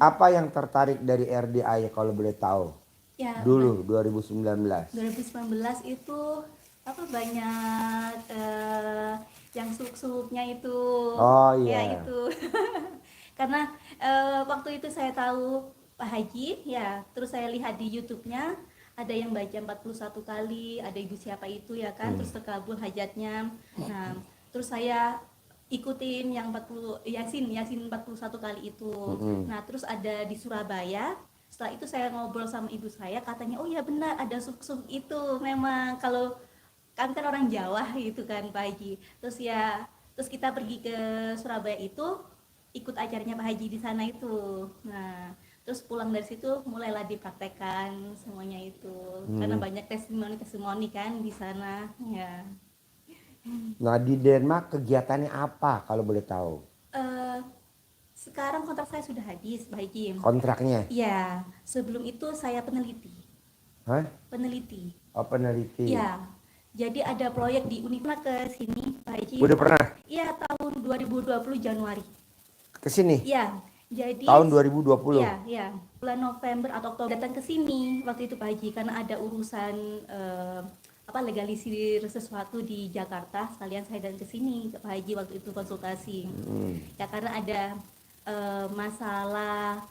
Apa yang tertarik dari RDA kalau boleh tahu? Ya, Dulu 2019. 2019 itu apa banyak yang suluk-suluknya itu, Oh ya iya. itu. Karena waktu itu saya tahu Pak Haji, ya, terus saya lihat di YouTube-nya ada yang baca 41 kali, ada ibu siapa itu ya kan, terus terkabul hajatnya. Nah, terus saya ikutin yang 40 Yasin Yasin 41 kali itu. Nah, terus ada di Surabaya. Setelah itu saya ngobrol sama ibu saya, katanya oh ya benar ada suk-suk itu. Memang kalau kan orang Jawa gitu kan Pak Haji. Terus ya terus kita pergi ke Surabaya itu ikut acaranya Pak Haji di sana itu. Nah, terus pulang dari situ mulailah dipraktekkan semuanya itu. Karena banyak testimoni kan di sana ya. Nah di Denmark kegiatannya apa kalau boleh tahu? Eh, Sekarang kontrak saya sudah habis Pak Haji. Kontraknya? Iya, sebelum itu saya peneliti. Hah? Peneliti. Oh peneliti. Iya. Jadi ada proyek di Unipra ke sini Pak Haji. Udah pernah Iya, tahun 2020 Januari. ke sini? Iya. Jadi Tahun 2020. iya, iya. Bulan November atau Oktober datang ke sini waktu itu Pak Haji karena ada urusan apa legalisir sesuatu di Jakarta, sekalian saya datang ke sini Pak Haji waktu itu konsultasi. Ya karena ada masalah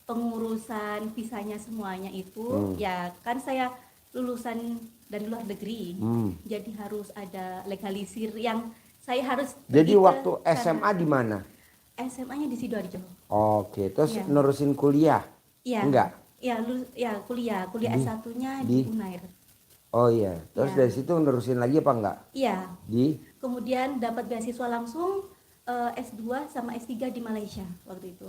pengurusan visanya semuanya itu, ya kan saya lulusan dari luar negeri, jadi harus ada legalisir yang saya harus Jadi pergi ke waktu SMA sana. di mana? SMA-nya di Sidoarjo. Oke, terus Iya. nerusin kuliah? Iya. Enggak. Ya, ya kuliah Di S1-nya di di Unair. Oh iya. Terus Iya. dari situ nerusin lagi apa enggak? Iya. Di Kemudian dapat beasiswa langsung S2 sama S3 di Malaysia waktu itu.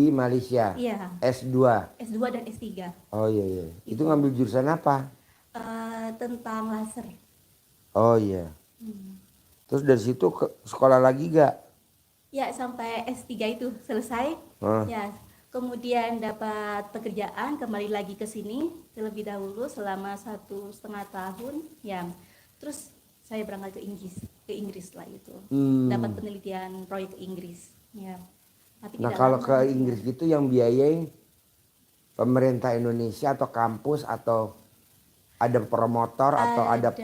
Malaysia. Iya. S2. S2 dan S3. Oh iya iya. Itu Itu. ngambil jurusan apa? Tentang laser. Oh iya. Terus dari situ ke sekolah lagi gak? Ya, sampai S3 itu selesai. Hah? Ya, kemudian dapat pekerjaan, kembali lagi ke sini terlebih dahulu selama 1,5 tahun. Ya, terus saya berangkat ke Inggris lah itu. Dapat penelitian proyek ke Inggris. Ya, tapi Nah tidak kalau lama ke gitu ya. Inggris gitu yang biayain pemerintah Indonesia atau kampus atau ada promotor atau ada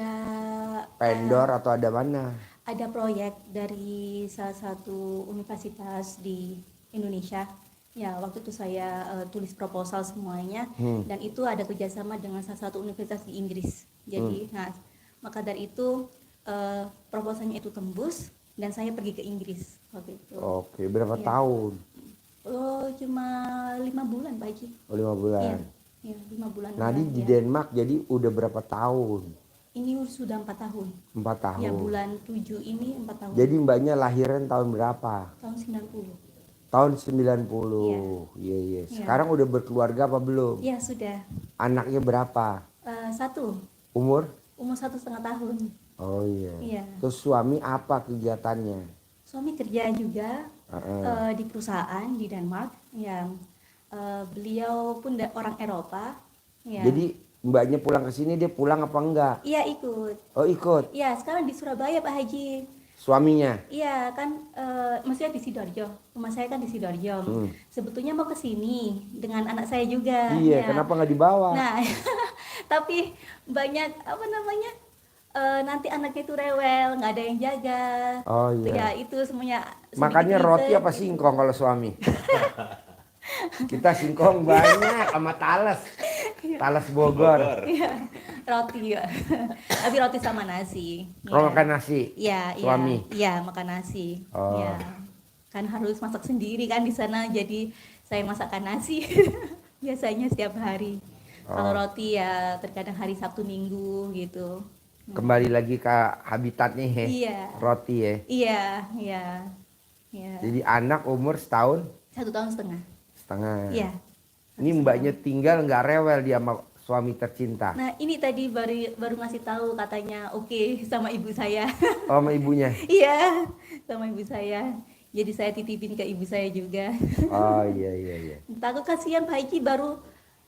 vendor atau ada mana? Ada proyek dari salah satu universitas di Indonesia. Ya, waktu itu saya tulis proposal semuanya, dan itu ada kerjasama dengan salah satu universitas di Inggris. Jadi, nah, maka dari itu proposalnya itu tembus dan saya pergi ke Inggris waktu itu. Oke, berapa Iya. tahun? Oh, cuma 5 bulan Pak Haji. Oh, 5 bulan. Iya, 5 bulan. Nah di ya. Denmark jadi udah berapa tahun? Ini sudah 4 tahun. 4 tahun. Ya, bulan 7 ini 4 tahun. Jadi mbaknya lahiran tahun berapa? Tahun 90. Tahun 90. Iya, iya. Sekarang udah berkeluarga apa belum? Iya, sudah. Anaknya berapa? Satu. Umur? Umur 1,5 tahun. Oh iya. Iya. Terus suami apa kegiatannya? Suami kerja juga di perusahaan di Denmark. Ya, beliau pun orang Eropa. Ya. Jadi mbaknya pulang ke sini dia pulang apa enggak? Iya, ikut. Oh ikut. Iya, sekarang di Surabaya Pak Haji. Suaminya? Iya kan, maksudnya di Sidoarjo. Rumah saya kan di Sidoarjo. Sebetulnya mau ke sini dengan anak saya juga. Iya, Ya. kenapa nggak dibawa? Nah, tapi banyak apa namanya? Nanti anaknya itu rewel, nggak ada yang jaga. Oh iya. Ya itu semuanya. Makannya sedikit roti ribet, apa gitu. singkong kalau suami? Kita singkong banyak sama talas. Talas Bogor. Iya, roti ya. Tapi roti sama nasi. Oh Ya. makan nasi. Iya, Suami. iya, makan nasi. Oh. Ya. Kan harus masak sendiri kan di sana, jadi saya masakkan nasi biasanya setiap hari. Kalau roti ya terkadang hari Sabtu Minggu gitu. Kembali lagi ke habitatnya ya. Iya. Roti ya. Iya, iya. Ya. Jadi anak umur setahun 1,5 tahun. setengah. Iya. Ini mbaknya tinggal nggak rewel dia sama suami tercinta. Nah, ini tadi baru ngasih tahu katanya oke sama ibu saya. Oh sama ibunya. Iya, sama ibu saya. Jadi saya titipin ke ibu saya juga. Oh iya iya iya. Takut kasihan Pak Haji,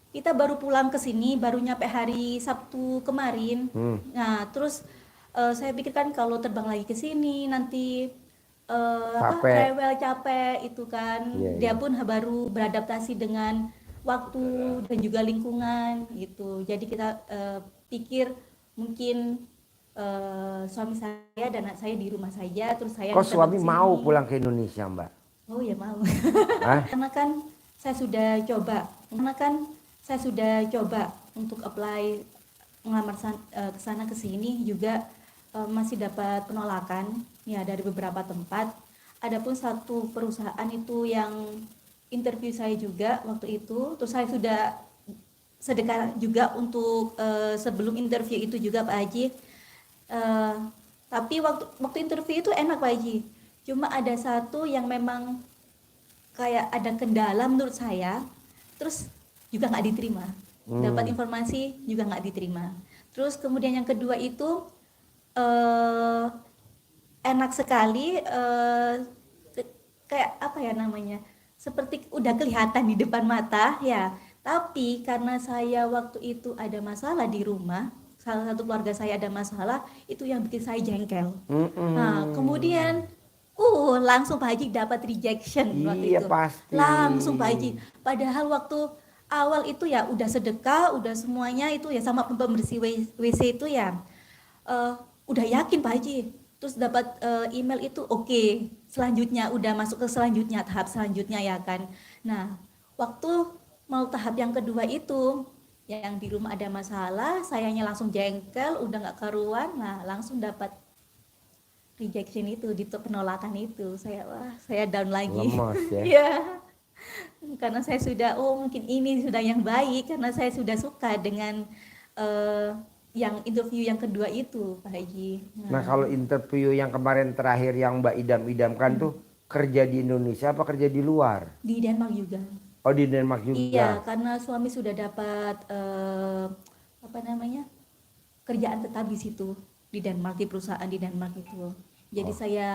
kita baru pulang ke sini, baru nyampe hari Sabtu kemarin. Nah, terus saya pikirkan kalau terbang lagi ke sini nanti Capek. rewel capek itu kan. Iya, Dia iya. pun baru beradaptasi dengan waktu dan juga lingkungan gitu. Jadi kita pikir mungkin suami saya dan anak saya di rumah saja, terus saya Kok minta suami ke mau sini. pulang ke Indonesia, Mbak? Oh ya mau. Hah? Karena kan saya sudah coba untuk apply ngelamar ke sana ke sini juga masih dapat penolakan ya dari beberapa tempat. Adapun satu perusahaan itu yang interview saya juga waktu itu, terus saya sudah sedekah juga untuk sebelum interview itu juga Pak Haji. Eh, tapi waktu interview itu enak Pak Haji. Cuma ada satu yang memang kayak ada kendala menurut saya, terus juga nggak diterima. Dapat informasi juga nggak diterima. Terus kemudian yang kedua itu eh, enak sekali, kayak apa ya namanya, seperti udah kelihatan di depan mata ya. Tapi karena saya waktu itu ada masalah di rumah, salah satu keluarga saya ada masalah, itu yang bikin saya jengkel. Nah, kemudian langsung Pak Haji dapat rejection waktu Iya itu. pasti. Langsung Pak Haji. Padahal waktu awal itu ya udah sedekah, udah semuanya itu ya sama pembersih WC itu ya. eh, udah yakin Pak Haji. Terus dapat email itu oke. Selanjutnya udah masuk ke selanjutnya, tahap selanjutnya ya kan. Nah, waktu mau tahap yang kedua itu yang di rumah ada masalah, sayanya langsung jengkel, udah nggak karuan, nah langsung dapat rejection itu, di penolakan itu. Saya down lagi. Lemes ya. Iya. Karena saya sudah mungkin ini sudah yang baik karena saya sudah suka dengan eh, yang interview yang kedua itu Pak Haji. Nah kalau interview yang kemarin terakhir yang Mbak idam-idamkan tuh kerja di Indonesia apa kerja di luar? Di Denmark juga. Oh di Denmark Iya, juga. karena suami sudah dapat apa namanya, kerjaan tetap di situ di Denmark, di perusahaan di Denmark itu. Jadi saya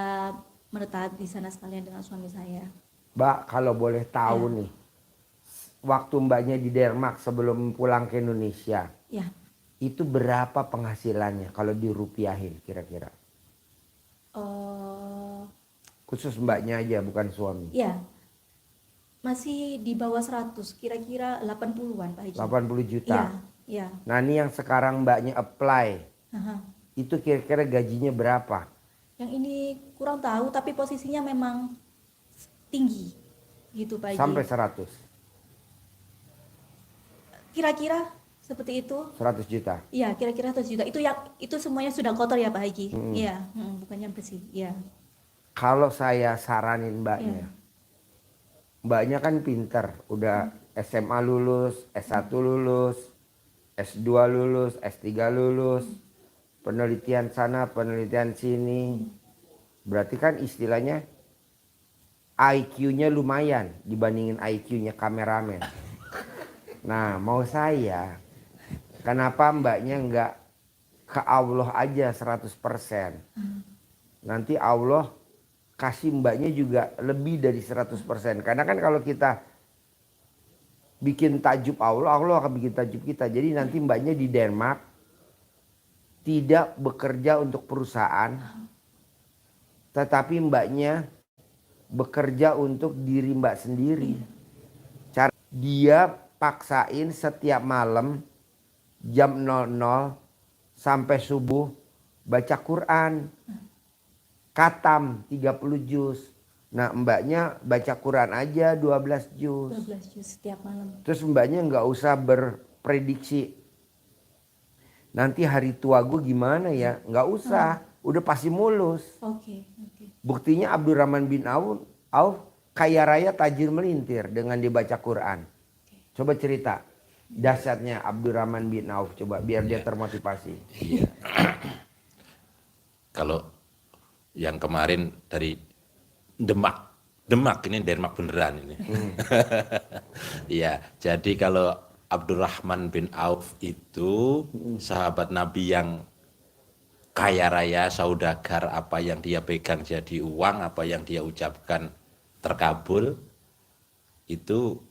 menetap di sana sekalian dengan suami saya. Mbak kalau boleh tahu Ya. nih, waktu Mbaknya di Denmark sebelum pulang ke Indonesia, Ya, itu berapa penghasilannya kalau dirupiahin kira-kira? eh Khusus Mbaknya aja bukan suami. ya masih di bawah 100, kira-kira 80-an Pak Haji. 80 Iya, juta. iya. Nah ini yang sekarang Mbaknya apply, Aha. itu kira-kira gajinya berapa? Yang ini kurang tahu tapi posisinya memang tinggi gitu Pak Haji. Sampai 100? Kira-kira seperti itu. 100 juta? Iya, kira-kira 100 juta. Itu semuanya sudah kotor ya Pak Haji. Iya, bukannya bersih. Iya. Kalau saya saranin Mbaknya, Iya. Mbaknya kan pinter, udah SMA lulus, S1 lulus, S2 lulus, S3 lulus, penelitian sana, penelitian sini. Berarti kan istilahnya IQ-nya lumayan dibandingin IQ-nya kameramen. Nah mau saya, kenapa Mbaknya nggak ke Allah aja 100%? Nanti Allah kasih Mbaknya juga lebih dari 100%. Karena kan kalau kita bikin takjub Allah, Allah akan bikin takjub kita. Jadi nanti Mbaknya di Denmark tidak bekerja untuk perusahaan, tetapi Mbaknya bekerja untuk diri Mbak sendiri. Cara dia paksain setiap malam jam 00 sampai subuh baca Quran. Katam 30 juz. Nah Mbaknya baca Quran aja 12 juz. 12 juz setiap malam. Terus Mbaknya nggak usah berprediksi. Nanti hari tua gue gimana ya? Nggak usah. Udah pasti mulus. Oke, oke. Buktinya Abdurrahman bin Auf kaya raya tajir melintir dengan dibaca Quran. Coba cerita dahsyatnya Abdurrahman bin Auf. Coba biar dia termotivasi. Iya. Kalau yang kemarin dari Demak ini Denmark beneran ini. Iya, jadi kalau Abdurrahman bin Auf itu sahabat Nabi yang kaya raya, saudagar, apa yang dia pegang jadi uang, apa yang dia ucapkan terkabul. Itu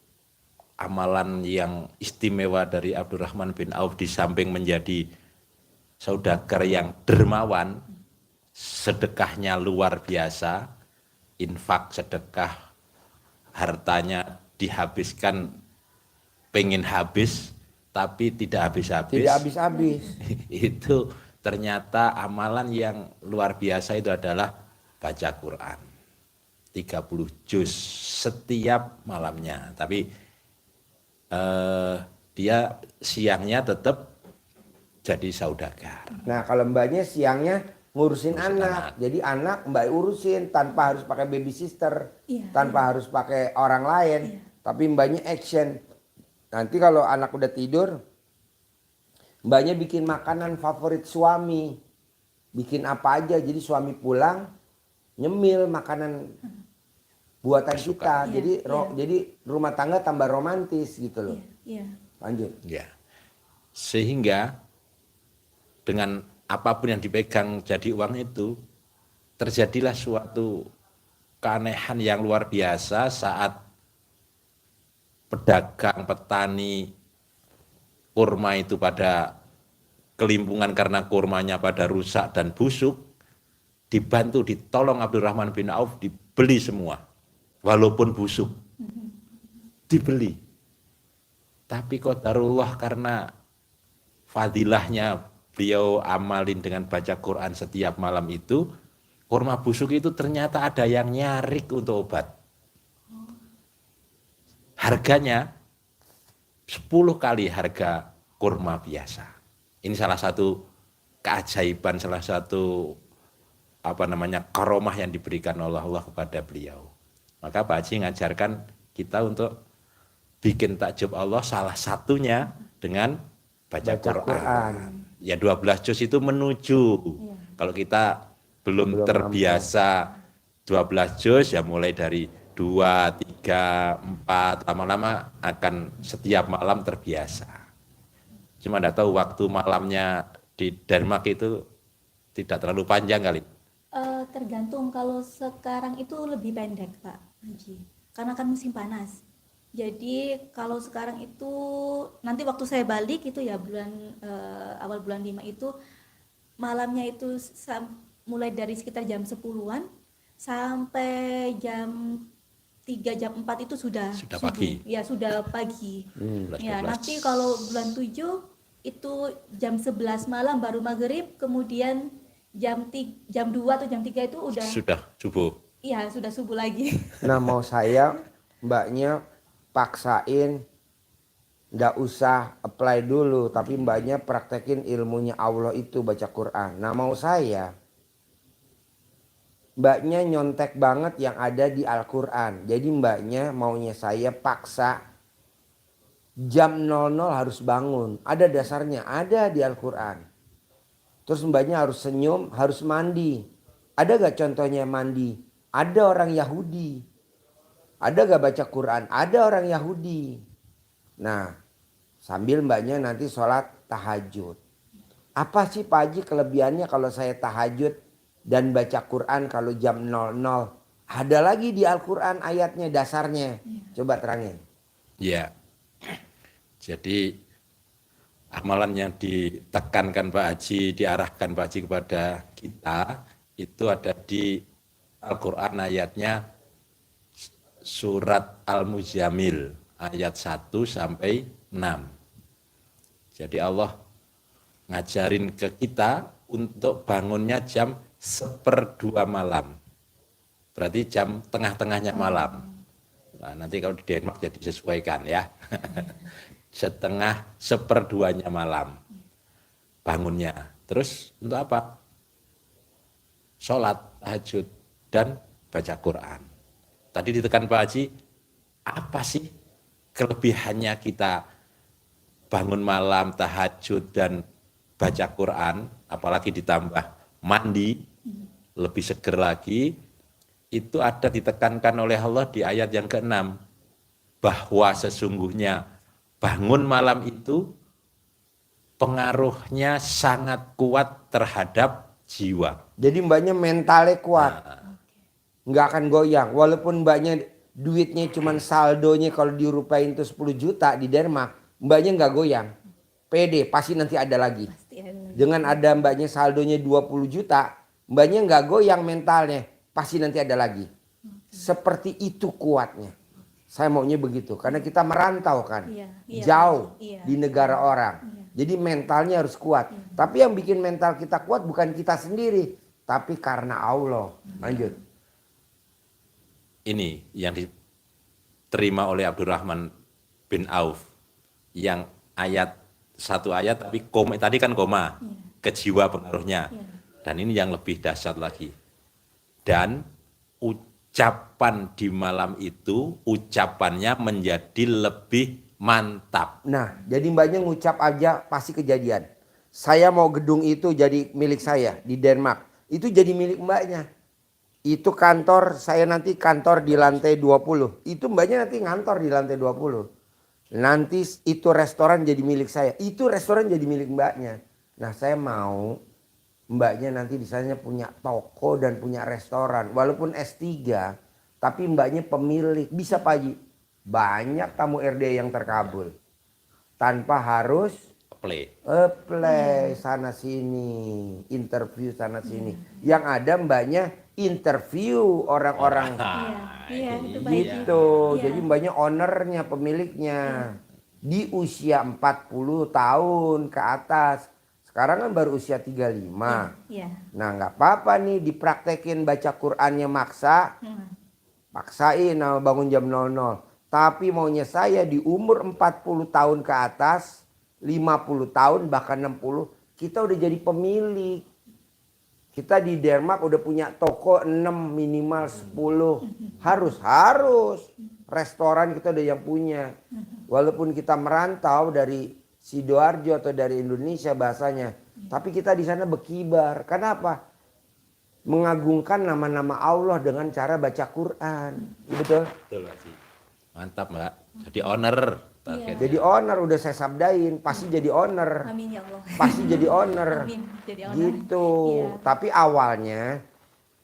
amalan yang istimewa dari Abdurrahman bin Auf, di samping menjadi saudagar yang dermawan, sedekahnya luar biasa, infak, sedekah, hartanya dihabiskan pengen habis tapi tidak habis-habis. Tidak habis-habis. Itu ternyata amalan yang luar biasa itu adalah baca Quran. 30 juz setiap malamnya. Tapi dia siangnya tetap jadi saudagar. Nah kalau mbaknya siangnya ngurusin Ngurusin anak. anak. Jadi anak mbak urusin tanpa harus pakai baby sister. Iya, Tanpa harus pakai orang lain. Iya. Tapi mbaknya action. Nanti kalau anak udah tidur, mbaknya bikin makanan favorit suami. Bikin apa aja. Jadi suami pulang, nyemil makanan buatan kita. Iya, Jadi iya. jadi rumah tangga tambah romantis gitu loh. Iya. Lanjut. Ya. Sehingga dengan apapun yang dipegang jadi uang itu, terjadilah suatu keanehan yang luar biasa saat pedagang, petani kurma itu pada kelimpungan karena kurmanya pada rusak dan busuk, dibantu, ditolong Abdurrahman bin Auf, dibeli semua, walaupun busuk, dibeli. Tapi qadarullah karena fadilahnya beliau amalin dengan baca Quran setiap malam itu, kurma busuk itu ternyata ada yang nyarik untuk obat. Harganya 10 kali harga kurma biasa. Ini salah satu keajaiban, salah satu karomah yang diberikan oleh Allah kepada beliau. Maka Pak Haji ngajarkan kita untuk bikin takjub Allah salah satunya dengan baca Quran. Ya 12 juz itu menuju. Iya. Kalau kita belum Belum terbiasa 12 juz ya mulai dari 2, 3, 4, lama-lama akan setiap malam terbiasa. Cuma enggak tahu waktu malamnya di Denmark itu tidak terlalu panjang kali. Tergantung, kalau sekarang itu lebih pendek Pak Haji, karena kan musim panas. Jadi kalau sekarang itu nanti waktu saya balik itu ya awal bulan 5 itu malamnya itu mulai dari sekitar jam 10-an sampai jam 3 jam 4 itu sudah subuh. Pagi. Ya sudah pagi. 11, Ya 12. nanti kalau bulan 7 itu jam 11 malam baru maghrib, kemudian jam 2 atau jam 3 itu Sudah subuh. Iya sudah subuh lagi. Nah mau saya mbaknya paksain nggak usah apply dulu, tapi mbaknya praktekin ilmunya Allah itu baca Quran. Nah mau saya mbaknya nyontek banget yang ada di Al-Quran. Jadi mbaknya maunya saya paksa jam 00 harus bangun. Ada dasarnya, ada di Al-Quran. Terus mbaknya harus senyum, harus mandi. Ada gak contohnya mandi? Ada orang Yahudi. Ada gak baca Quran? Ada orang Yahudi. Nah, sambil mbaknya nanti sholat tahajud. Apa sih Pak Haji kelebihannya kalau saya tahajud dan baca Quran kalau jam 00? Ada lagi di Al-Quran ayatnya, dasarnya. Coba terangin. Ya, jadi amalan yang ditekankan Pak Haji, diarahkan Pak Haji kepada kita, itu ada di Al-Quran ayatnya surat Al-Muzammil ayat 1 sampai 6. Jadi Allah ngajarin ke kita untuk bangunnya jam 1/2 malam. Berarti jam tengah-tengahnya malam. Nah, nanti kalau di Denmark jadi disesuaikan ya. 1/2 malam bangunnya. Terus untuk apa? Sholat, tahajud, dan baca Quran. Tadi ditekan Pak Haji, apa sih kelebihannya kita bangun malam, tahajud, dan baca Quran, apalagi ditambah mandi, lebih seger lagi, itu ada ditekankan oleh Allah di ayat yang ke-6, bahwa sesungguhnya bangun malam itu pengaruhnya sangat kuat terhadap jiwa. Jadi mbaknya mentalnya kuat. Nggak akan goyang. Walaupun mbaknya duitnya cuman saldonya kalau dirupain itu 10 juta di Denmark, mbaknya nggak goyang. Pede, pasti nanti ada lagi. Pasti ada lagi. Dengan ada mbaknya saldonya 20 juta, mbaknya nggak goyang mentalnya. Pasti nanti ada lagi. Seperti itu kuatnya. Saya maunya begitu. Karena kita merantau kan. Iya, iya, Jauh iya. di negara orang. Jadi mentalnya harus kuat. Tapi yang bikin mental kita kuat bukan kita sendiri. Tapi karena Allah. Lanjut. Ini yang diterima oleh Abdurrahman bin Auf. Yang satu ayat tapi koma, tadi kan koma. Ke jiwa pengaruhnya. Dan ini yang lebih dahsyat lagi. Dan ucapan di malam itu, ucapannya menjadi lebih mantap. Nah, jadi mbaknya ngucap aja pasti kejadian. Saya mau gedung itu jadi milik saya di Denmark. Itu jadi milik mbaknya. Itu kantor, saya nanti kantor di lantai 20. Itu mbaknya nanti ngantor di lantai 20. Nanti itu restoran jadi milik saya. Itu restoran jadi milik mbaknya. Nah, saya mau mbaknya nanti di sana punya toko dan punya restoran. Walaupun S3, tapi mbaknya pemilik. Bisa Pak Haji. Banyak tamu RD yang terkabul. Tanpa harus apply sana sini, interview sana sini. Yang ada mbaknya interview orang-orang Iya, itu Pak Haji. gitu. Iya. Jadi mbaknya ownernya, pemiliknya. Di usia 40 tahun ke atas. Sekarang kan baru usia 35. Iya. Nah nggak apa-apa nih dipraktekin baca Qur'annya maksa. Paksain sama bangun jam 00. Tapi maunya saya di umur 40 tahun ke atas, 50 tahun bahkan 60, kita udah jadi pemilik. Kita di Denmark udah punya toko 6 minimal 10. Harus. Restoran kita udah yang punya. Walaupun kita merantau dari Sidoarjo atau dari Indonesia bahasanya. Tapi kita di sana berkibar. Kenapa? Mengagungkan nama-nama Allah dengan cara baca Quran. Betul? Betul, Pak Haji. Mantap, Mbak. Jadi owner. targetnya. Jadi owner udah saya sabdain. Pasti jadi owner. Amin ya Allah. Pasti jadi owner. Amin. Jadi owner. Gitu. Iya. Tapi awalnya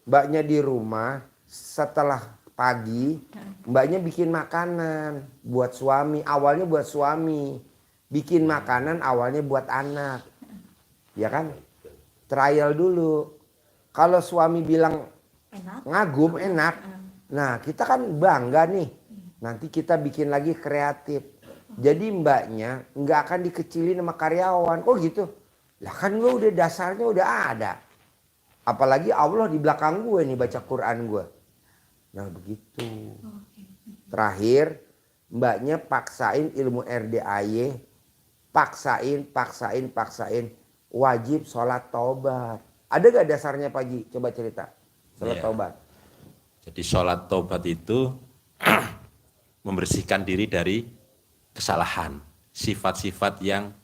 mbaknya di rumah setelah pagi mbaknya bikin makanan buat suami. Awalnya buat suami. Bikin makanan awalnya buat anak. Ya kan? Trial dulu. Kalau suami bilang Enak. ngagum enak. Nah kita kan bangga nih. Nanti kita bikin lagi kreatif. Jadi mbaknya nggak akan dikecilin sama karyawan. Kok gitu? Lah kan gue udah dasarnya udah ada. Apalagi Allah di belakang gue nih baca Quran gue. Nah begitu. Terakhir mbaknya paksain ilmu RDAY. Paksain. Wajib sholat taubat. Ada gak dasarnya Pak Haji? Coba cerita. Sholat Iya. taubat. Jadi sholat taubat itu membersihkan diri dari kesalahan, sifat-sifat yang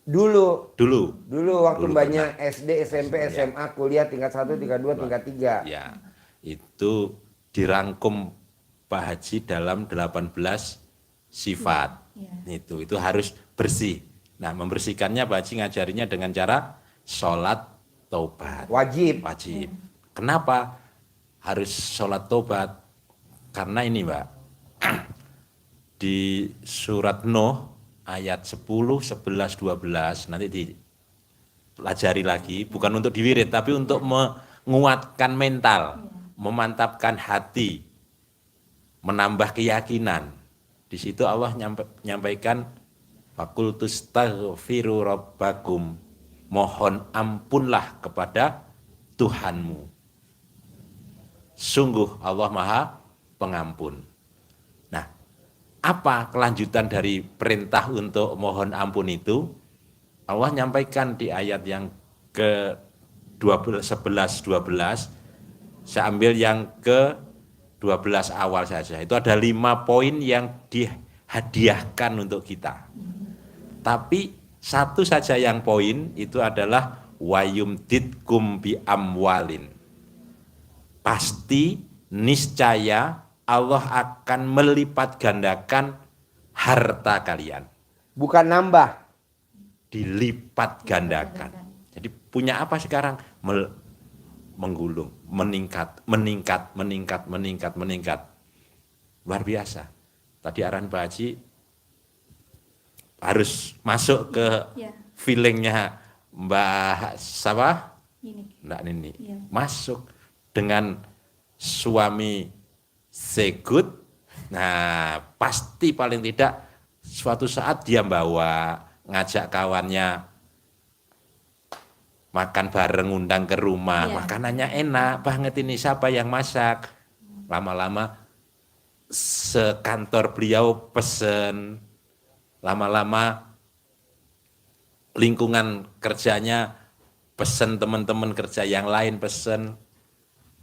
Dulu waktu Dulu mbaknya SD, SMP, SMA, kuliah tingkat 1, tingkat 2, tingkat 3. ya itu dirangkum Pak Haji dalam 18 sifat. Itu harus bersih. Nah, membersihkannya Pak Haji ngajarinya dengan cara sholat taubat. Wajib. Kenapa harus sholat taubat? Karena ini Mbak, di surat Nuh ayat 10, 11, 12 nanti dipelajari lagi, bukan untuk diwirid tapi untuk menguatkan mental, memantapkan hati, menambah keyakinan. Di situ Allah nyampaikan fakultus taghfiru rabbakum, mohon ampunlah kepada Tuhanmu. Sungguh Allah Maha Pengampun. Nah, apa kelanjutan dari perintah untuk mohon ampun itu? Allah nyampaikan di ayat yang ke 11, 12, saya ambil yang ke 12 awal saja. Itu ada 5 poin yang dihadiahkan untuk kita. Tapi satu saja yang poin itu adalah wayumditkum bi amwalin. Pasti niscaya Allah akan melipat gandakan harta kalian. Bukan nambah. Dilipat gandakan. Jadi punya apa sekarang? Menggulung, meningkat. Luar biasa. Tadi arahan Pak Haji harus masuk ke feelingnya Mbak Sabah. Ini. Mbak Nini. Iya. Masuk dengan suami say good. Nah, pasti paling tidak suatu saat dia bawa, ngajak kawannya makan bareng, undang ke rumah, Iya. makanannya enak banget ini, siapa yang masak? Lama-lama sekantor beliau pesen, lama-lama lingkungan kerjanya pesen, teman-teman kerja yang lain pesen.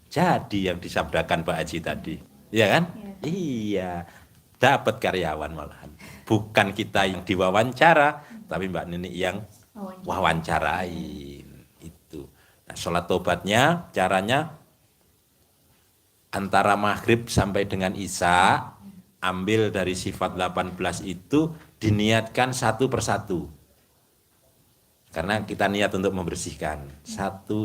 Jadi yang disabdakan Pak Haji tadi, ya kan? Iya, dapat karyawan malahan. Bukan kita yang diwawancara, tapi Mbak Nini yang wawancarain itu. Nah, sholat tobatnya caranya antara maghrib sampai dengan isya, ambil dari sifat 18 itu diniatkan satu persatu. Karena kita niat untuk membersihkan. Satu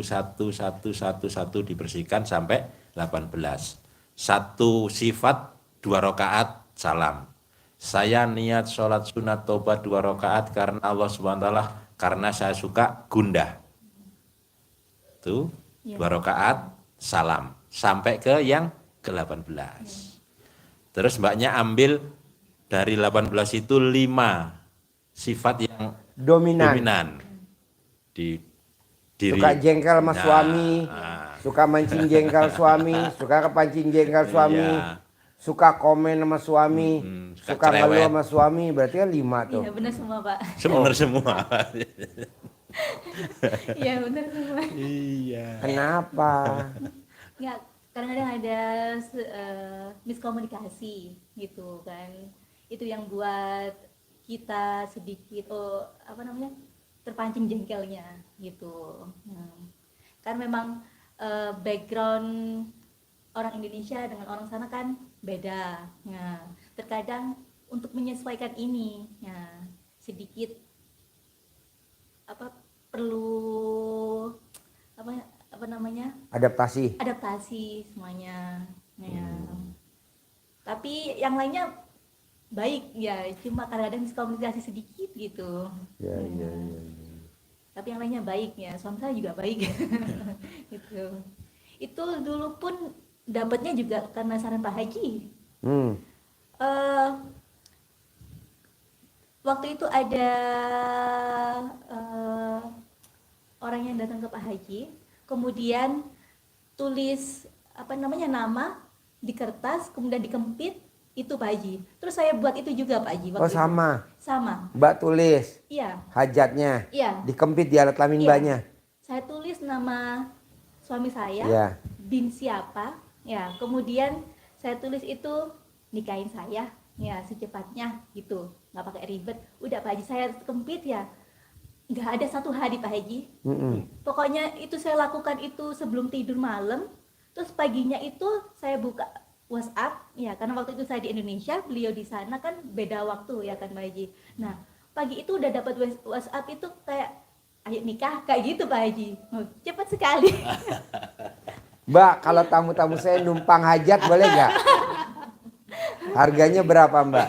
dibersihkan sampai 18. Satu sifat 2 rakaat salam. Saya niat sholat sunat tobat 2 rakaat karena Allah SWT, karena saya suka gundah. Itu 2 rakaat salam. Sampai ke yang ke-18. Terus mbaknya ambil dari 18 itu 5 sifat yang dominan. Di diri. Suka jengkel sama suami, suka mancing jengkel suami, suka kepancing jengkel suami, Iya. suka komen sama suami, suka suka ngeluh cerewet. sama suami, berarti kan 5 tuh. Iya benar semua Pak. Benar semua. Iya benar semua. Iya. Kenapa? Nggak, kadang-kadang ada miskomunikasi gitu kan. Itu yang buat kita sedikit terpancing jengkelnya gitu. Kan memang background orang Indonesia dengan orang sana kan beda. Nah, terkadang untuk menyesuaikan ini, sedikit perlu adaptasi semuanya. Tapi yang lainnya baik ya, cuma kadang-kadang miskomunikasi sedikit gitu. Ya. Tapi yang lainnya baik ya, suami saya juga baik. Gitu. Itu dulu pun dapatnya juga karena saran Pak Haji. Waktu itu ada orang yang datang ke Pak Haji, kemudian tulis nama di kertas, kemudian dikempit, itu Pak Haji. Terus saya buat itu juga Pak Haji. Oh sama. Itu. Sama. Mbak tulis Iya. hajatnya, Iya. dikempit di alat kelamin Iya. mbaknya. Saya tulis nama suami saya, Iya. bin siapa, ya. Kemudian saya tulis itu nikahin saya, ya secepatnya gitu, nggak pakai ribet. Udah Pak Haji saya kempit ya, nggak ada satu hari Pak Haji. Pokoknya itu saya lakukan itu sebelum tidur malam. Terus paginya itu saya buka WhatsApp, ya karena waktu itu saya di Indonesia, beliau di sana kan beda waktu ya kan Pak Haji. Nah pagi itu udah dapat WhatsApp itu kayak ayo nikah kayak gitu Pak Haji. Cepat sekali. Mbak, kalau tamu-tamu saya numpang hajat boleh nggak? Harganya berapa Mbak?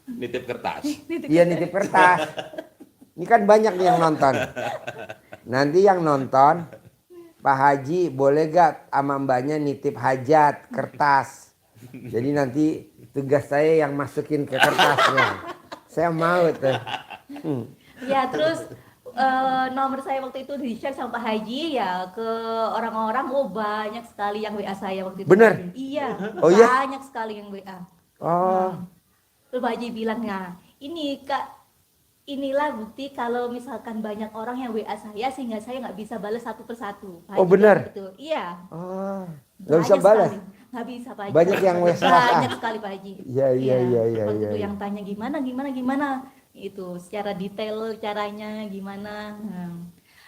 Nitip kertas. Iya nitip kertas. Ini kan banyak nih yang nonton. Nanti yang nonton, Pak Haji boleh gak sama mbaknya nitip hajat kertas. Jadi nanti tugas saya yang masukin ke kertasnya. Saya mau tuh. Ya terus nomor saya waktu itu di-share sama Pak Haji ya ke orang-orang. Oh banyak sekali yang WA saya waktu itu. Bener? Iya. Oh, iya? Banyak sekali yang WA. Oh, Terus Pak Haji bilang, nah ini Kak, inilah bukti kalau misalkan banyak orang yang WA saya sehingga saya nggak bisa balas satu persatu. Pak Oh, Haji benar? bilang gitu. Iya. oh, nggak bisa Banyak balas. sekali. Nggak bisa Pak Haji. Banyak yang WA. Banyak sekali Pak Haji. Iya. Waktu itu iya. yang tanya gimana itu secara detail caranya gimana.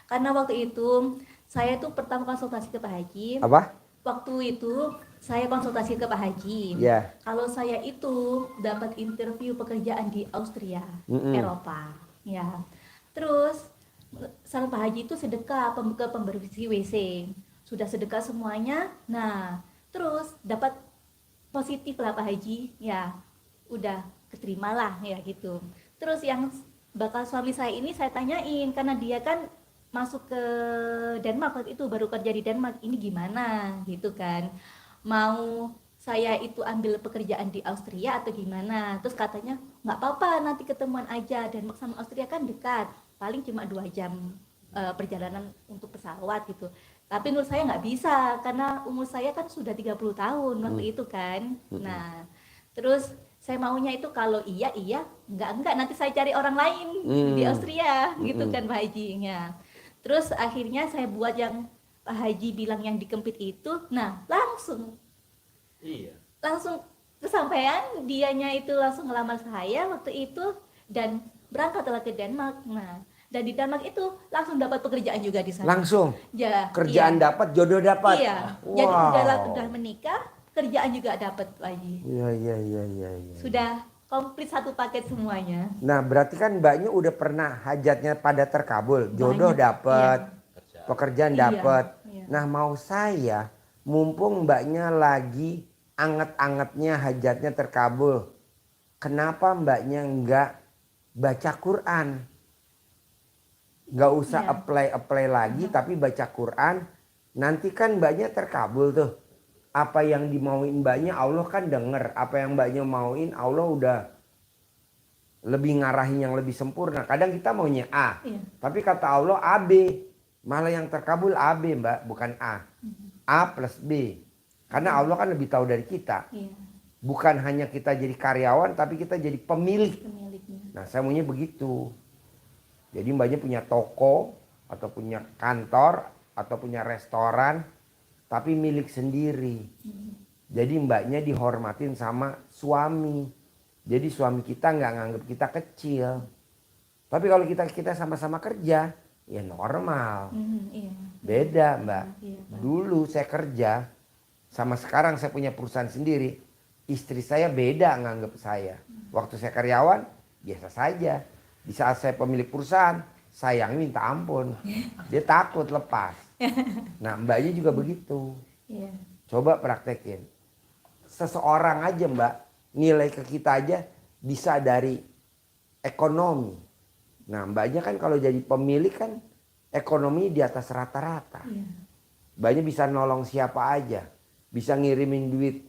Karena waktu itu saya tuh pertama konsultasi ke Pak Haji. Apa? Waktu itu saya konsultasi ke Pak Haji. Iya. Kalau saya itu dapat interview pekerjaan di Austria, Eropa, ya. Terus saran Pak Haji itu sedekah ke pembersih WC. Sudah sedekah semuanya. Nah, terus dapat positif lah Pak Haji, ya. Udah keterimalah ya gitu. Terus yang bakal suami saya ini saya tanyain karena dia kan masuk ke Denmark waktu itu, baru kerja di Denmark, ini gimana gitu kan, mau saya itu ambil pekerjaan di Austria atau gimana. Terus katanya nggak apa-apa, nanti ketemuan aja, Denmark sama Austria kan dekat, paling cuma 2 jam perjalanan untuk pesawat gitu. Tapi menurut saya nggak bisa, karena umur saya kan sudah 30 tahun waktu itu kan. Nah, terus saya maunya itu kalau iya, enggak, nanti saya cari orang lain di Austria gitu kan Pak Haji. Ya. Terus akhirnya saya buat yang Pak Haji bilang yang dikempit itu, nah Iya. langsung kesampaian, dianya itu langsung ngelamar saya waktu itu dan berangkatlah ke Denmark. Nah, dan di Denmark itu langsung dapat pekerjaan juga di sana. Langsung Ya, kerjaan iya. dapat, jodoh dapat. Iya. Wow. Jadi udah menikah, kerjaan juga dapat lagi. Iya, iya, iya, iya, iya. Sudah komplit satu paket semuanya. Nah, berarti kan Mbaknya udah pernah hajatnya pada terkabul, jodoh Banyak, dapat, iya. pekerjaan Iya, dapat. iya. Nah, mau saya, mumpung Mbaknya lagi anget-angetnya hajatnya terkabul, kenapa Mbaknya nggak baca Quran? Nggak usah Iya. apply lagi, tapi baca Quran. Nanti kan Mbaknya terkabul tuh. Apa yang dimauin Mbaknya Allah kan denger. Apa yang Mbaknya mauin Allah udah lebih ngarahin yang lebih sempurna. Kadang kita maunya A, Iya. tapi kata Allah A B. Malah yang terkabul A B Mbak, bukan A. A plus B. Karena Allah kan lebih tahu dari kita. Iya. Bukan hanya kita jadi karyawan, tapi kita jadi pemilik. Pemiliknya. Nah, saya maunya begitu. Jadi Mbaknya punya toko, atau punya kantor, atau punya restoran, tapi milik sendiri. Jadi Mbaknya dihormatin sama suami. Jadi suami kita nggak nganggap kita kecil. Tapi kalau kita sama-sama kerja, ya normal. Iya. Beda Mbak. Iya, Pak. Dulu saya kerja, sama sekarang saya punya perusahaan sendiri. Istri saya beda nganggap saya. Waktu saya karyawan, biasa saja. Di saat saya pemilik perusahaan, sayangnya minta ampun. Dia takut lepas. Nah, Mbaknya juga begitu. Iya. Coba praktekin. Seseorang aja Mbak, nilai ke kita aja bisa dari ekonomi. Nah, Mbaknya kan kalau jadi pemilik kan ekonomi di atas rata-rata. Iya. Mbaknya bisa nolong siapa aja. Bisa ngirimin duit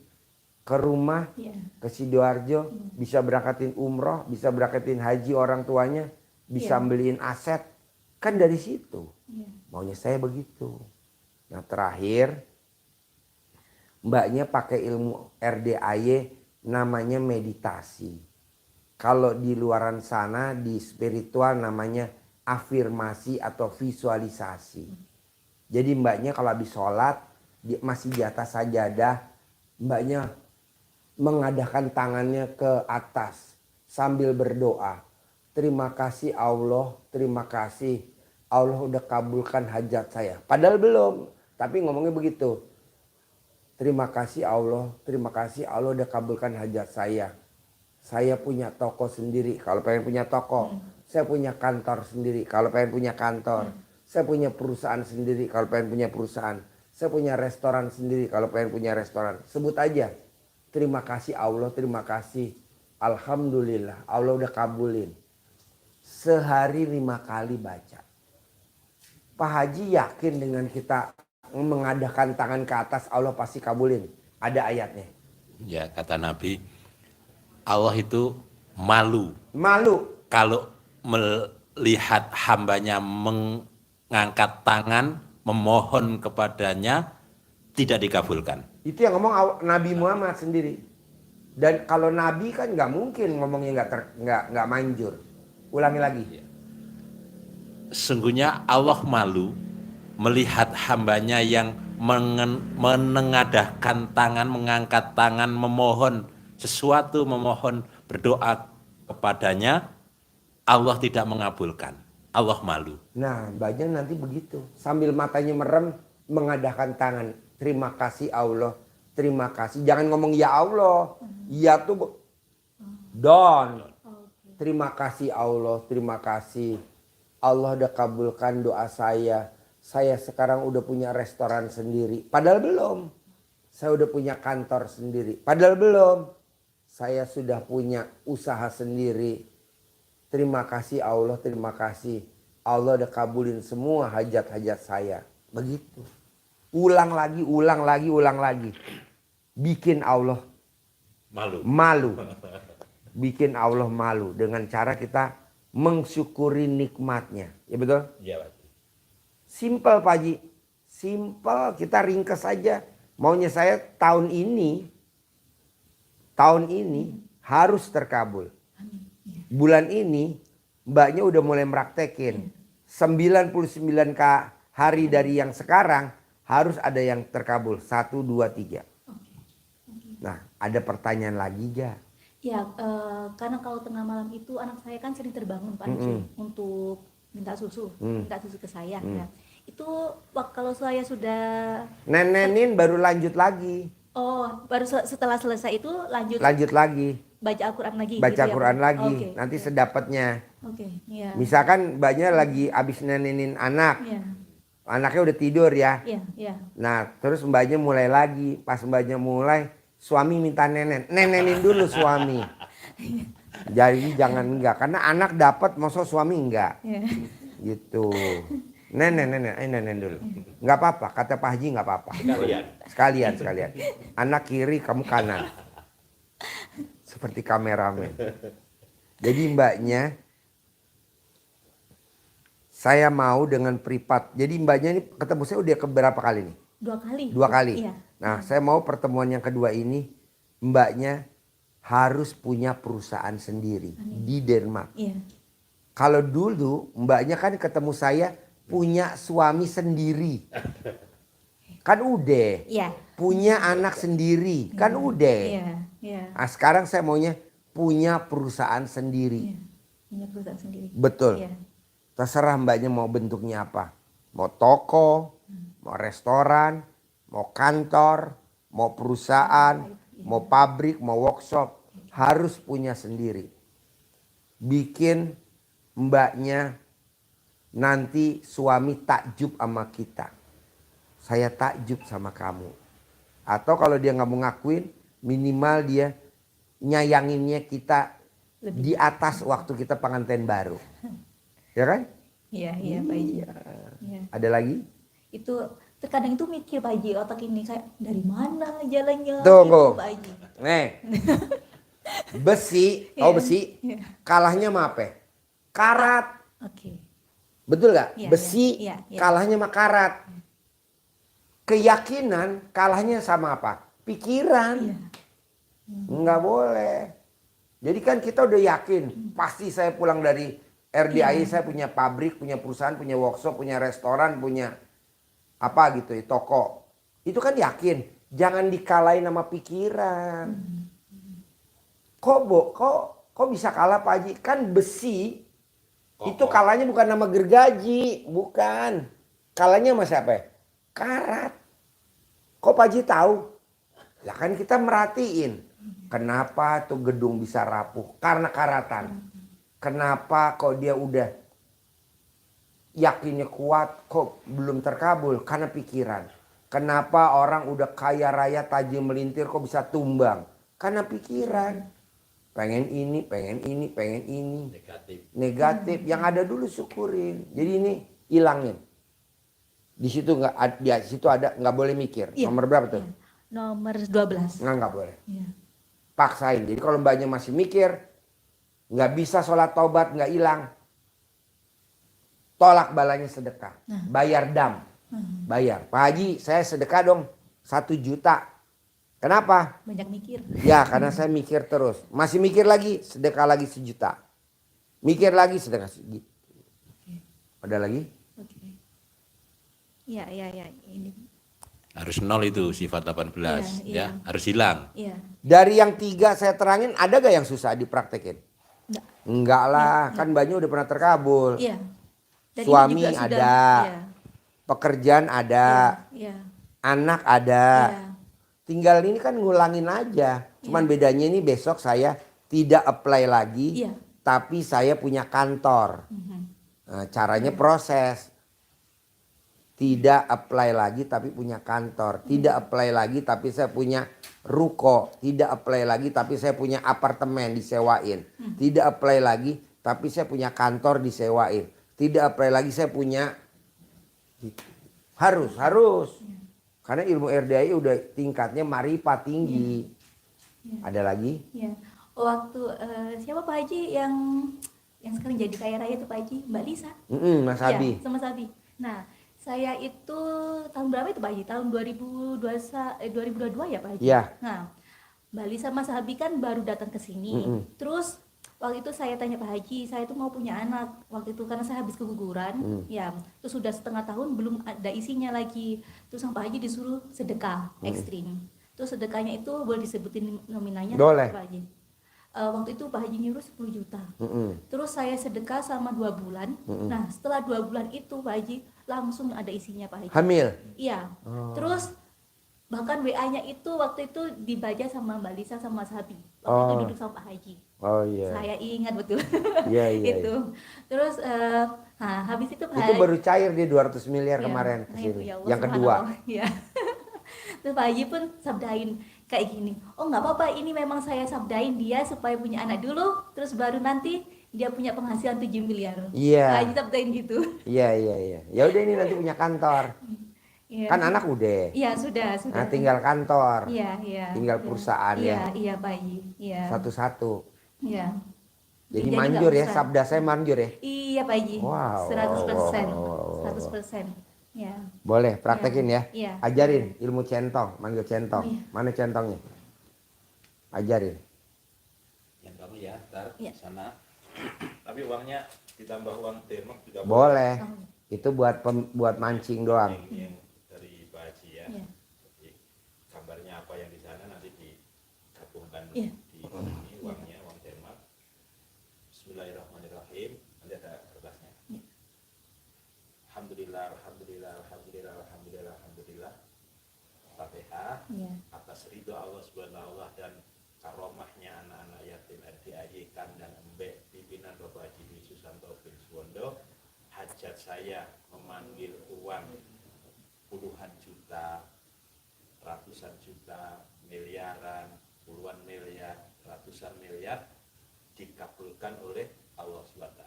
ke rumah, Iya. ke Sidoarjo, bisa berangkatin umroh, bisa berangkatin haji orang tuanya, bisa Iya. beliin aset. Kan dari situ. Iya. Maunya saya begitu. Nah, terakhir Mbaknya pakai ilmu RDAY namanya meditasi. Kalau di luaran sana di spiritual namanya afirmasi atau visualisasi. Jadi Mbaknya kalau habis sholat masih di atas sajadah, Mbaknya mengadahkan tangannya ke atas sambil berdoa. Terima kasih Allah, terima kasih Allah udah kabulkan hajat saya. Padahal belum, tapi ngomongnya begitu. Terima kasih Allah udah kabulkan hajat saya. Saya punya toko sendiri kalau pengen punya toko. Saya punya kantor sendiri kalau pengen punya kantor. Saya punya perusahaan sendiri kalau pengen punya perusahaan. Saya punya restoran sendiri kalau pengen punya restoran. Sebut aja. Terima kasih Allah, terima kasih. Alhamdulillah, Allah udah kabulin. Sehari 5 kali baca. Pak Haji yakin dengan kita mengadakan tangan ke atas Allah pasti kabulin? Ada ayatnya. Ya, kata Nabi, Allah itu malu kalau melihat hambanya mengangkat tangan memohon kepadanya tidak dikabulkan. Itu yang ngomong Nabi Muhammad sendiri. Dan kalau Nabi kan nggak mungkin ngomongnya nggak manjur. Ulangi lagi. Sesungguhnya Allah malu melihat hambanya yang menengadahkan tangan, mengangkat tangan, memohon sesuatu, memohon berdoa kepadanya, Allah tidak mengabulkan. Allah malu. Nah, Mbaknya nanti begitu. Sambil matanya merem, mengadahkan tangan. Terima kasih Allah, terima kasih. Jangan ngomong ya Allah. Ya tuh don. Terima kasih Allah, terima kasih. Allah udah kabulkan doa saya. Saya sekarang udah punya restoran sendiri. Padahal belum. Saya udah punya kantor sendiri. Padahal belum. Saya sudah punya usaha sendiri. Terima kasih Allah, terima kasih. Allah udah kabulin semua hajat-hajat saya. Begitu. Ulang lagi, ulang lagi, ulang lagi. Bikin Allah malu. Bikin Allah malu dengan cara kita mensyukuri nikmatnya. Ya betul? Iya, Pak. Simple Pak Haji. Simple, kita ringkas saja. Maunya saya tahun ini harus terkabul. Bulan ini mbaknya udah mulai meraktekin. 99 hari dari yang sekarang harus ada yang terkabul. 1, 2, 3. Nah, ada pertanyaan lagi gak? Ya, karena kalau tengah malam itu anak saya kan sering terbangun Pak Haji untuk minta susu ke saya. Ya. Itu kalau saya sudah Nenenin baru lanjut lagi. baru setelah selesai itu Lanjut lagi. baca Al-Quran lagi. Baca gitu ya, Quran Pak? lagi. Oke, Nanti oke. sedapatnya. Oke, iya. Misalkan mbaknya lagi abis nenenin anak. Iya, Anaknya udah tidur ya. iya, iya. Nah terus mbaknya mulai lagi. Pas mbaknya mulai, suami minta nenenin dulu suami. Jadi jangan enggak, karena anak dapat, maksud suami enggak. Iya. Gitu. Nenen dulu. Enggak apa-apa, kata Pak Haji enggak apa-apa. Sekalian. Anak kiri, kamu kanan. Seperti kameramen. Jadi mbaknya, saya mau dengan privat. Jadi mbaknya ini ketemu saya udah keberapa kali nih? 2 kali. 2 kali. Iya. Nah, saya mau pertemuan yang kedua ini mbaknya harus punya perusahaan sendiri di Denmark. Iya. Kalau dulu mbaknya kan ketemu saya punya suami sendiri. Kan udah. Iya. Punya anak sendiri. Kan udah. Iya, iya. Nah, sekarang saya maunya punya perusahaan sendiri. Iya. Punya perusahaan sendiri. Betul. Iya. Terserah mbaknya mau bentuknya apa. Mau toko, mau restoran, mau kantor, mau perusahaan, mau pabrik, mau workshop. Harus punya sendiri. Bikin mbaknya nanti suami takjub sama kita. Saya takjub sama kamu. Atau kalau dia nggak mau ngakuin, minimal dia nyayanginnya kita di atas waktu kita pengantin baru. Ya kan? Iya, iya, Pak Haji. Iya. Ada lagi? Itu terkadang itu mikir Pak Haji, otak ini kayak dari mana jalannya Tunggu. gitu, Pak Haji. Nih. Besi, tahu besi? Iya. Kalahnya sama apa? Karat. Oke. Betul nggak? Iya, Besi iya, iya. kalahnya sama karat. Keyakinan kalahnya sama apa? Pikiran. Iya. Nggak boleh. Jadi kan kita udah yakin, pasti saya pulang dari RDI, saya punya pabrik, punya perusahaan, punya workshop, punya restoran, punya apa gitu ya, toko. Itu kan yakin. Jangan dikalahin sama pikiran. Kok bisa kalah Pak Haji? Kan besi itu kalahnya bukan nama gergaji, bukan. Kalahnya sama siapa ya? Karat. Kok Pak Haji tahu? Ya kan kita merhatiin. Kenapa tuh gedung bisa rapuh? Karena karatan. Kenapa kok dia udah yakinnya kuat kok belum terkabul? Karena pikiran. Kenapa orang udah kaya raya tajam melintir kok bisa tumbang? Karena pikiran. Pengen ini, pengen ini, pengen ini. Negatif. Yang ada dulu syukurin. Jadi ini hilangin. Di situ ada nggak boleh mikir. Iya. Nomor berapa tuh? Iya. Nomor 12. Nggak boleh. Iya. Paksain. Jadi kalau mbaknya masih mikir, nggak bisa sholat taubat, nggak hilang. Tolak balanya sedekah. Bayar dam. Bayar. Pak Haji, saya sedekah dong 1 juta. Kenapa? Banyak mikir. Ya karena saya mikir terus. Masih mikir lagi, sedekah lagi 1 juta. Mikir lagi, sedekah segitu. Ada lagi? Oke. Iya, iya, iya. Ini. Harus 0 itu sifat 18 Iya, iya. ya, harus hilang. Iya. Dari yang 3 saya terangin, ada gak yang susah dipraktekin? Enggak. Enggak lah, kan banyak udah pernah terkabul. Iya. Dan ini Suami juga sudah- ada, Iya. pekerjaan ada, Iya. anak ada. Iya. Tinggal ini kan ngulangin aja. Cuman bedanya ini besok saya tidak apply lagi, Iya. tapi saya punya kantor. Nah, caranya proses. Tidak apply lagi tapi punya kantor. Tidak apply lagi tapi saya punya ruko. Tidak apply lagi tapi saya punya apartemen disewain. Tidak apply lagi tapi saya punya kantor disewain. Tidak, apalagi saya punya. Harus. Karena ilmu RDI udah tingkatnya marifat tinggi. Ada lagi? Ya. Waktu siapa Pak Haji yang sekarang jadi kaya raya itu Pak Haji? Mbak Lisa. Mas Iya, Abi. sama Sabi. Nah, saya itu tahun berapa itu Pak Haji? Tahun 2022 ya Pak Haji? Iya. Nah, Mbak Lisa Mas Habi kan baru datang ke sini. Terus waktu itu saya tanya Pak Haji, saya tuh mau punya anak waktu itu karena saya habis keguguran, ya. Terus sudah setengah tahun belum ada isinya lagi. Terus sama Pak Haji disuruh sedekah ekstrim. Terus sedekahnya itu boleh disebutin nominalnya Boleh. Pak Haji? Waktu itu Pak Haji nyuruh 10 juta. Terus saya sedekah selama 2 bulan. Nah, setelah 2 bulan itu Pak Haji langsung ada isinya Pak Haji. Hamil. Iya. Terus bahkan WA-nya itu waktu itu dibaca sama Mbak Lisa sama Mas Habi. Waktu itu duduk sama Pak Haji. Oh iya. Saya ingat betul. Iya. Itu. Terus habis itu Pak Itu Haji. baru cair dia 200 miliar Iya, kemarin nah kesini. itu ya Allah, Yang kedua. subhanallah. Iya. Terus Pak Haji pun sabdain kayak gini. Oh nggak apa-apa, ini memang saya sabdain dia supaya punya anak dulu, terus baru nanti dia punya penghasilan 7 miliar. Iya. Pak Haji sabdain gitu. Iya. Ya udah ini nanti punya kantor. Iya. Kan anak udah. Iya sudah. Nah tinggal kantor. Iya. Tinggal perusahaan ya. Iya Pak Haji. Iya. Satu-satu. Iya. Jadi nggak manjur ya, usah. sabda saya manjur ya. Iya Pak Haji. Wow. 100%. Ya. Boleh praktekin ya. Iya. Ajarin ilmu centong, manggil centong. Iya. Mana centongnya? Ajarin. Yang kamu ya, ntar Iya. sana. Tapi uangnya ditambah uang Denmark juga Boleh. Oh. Itu buat mancing doang. Yang dari Pak Haji ya. Iya. Jadi, gambarnya apa yang di sana nanti digabungkan Iya. di ini uangnya, uang Denmark. Bismillahirrahmanirrahim. Nanti ada kertasnya. Iya. Alhamdulillah. Fatihah. Iya. Atas ridho Allah Subhanahu wa dan karomahnya anak-anak yatim RDIY Kandang Embek pimpinan Bapak Haji Susanto bin Suwondo, hajat saya memanggil uang puluhan juta, ratusan juta, miliaran, puluhan miliar, ratusan miliar dikabulkan oleh Allah SWT.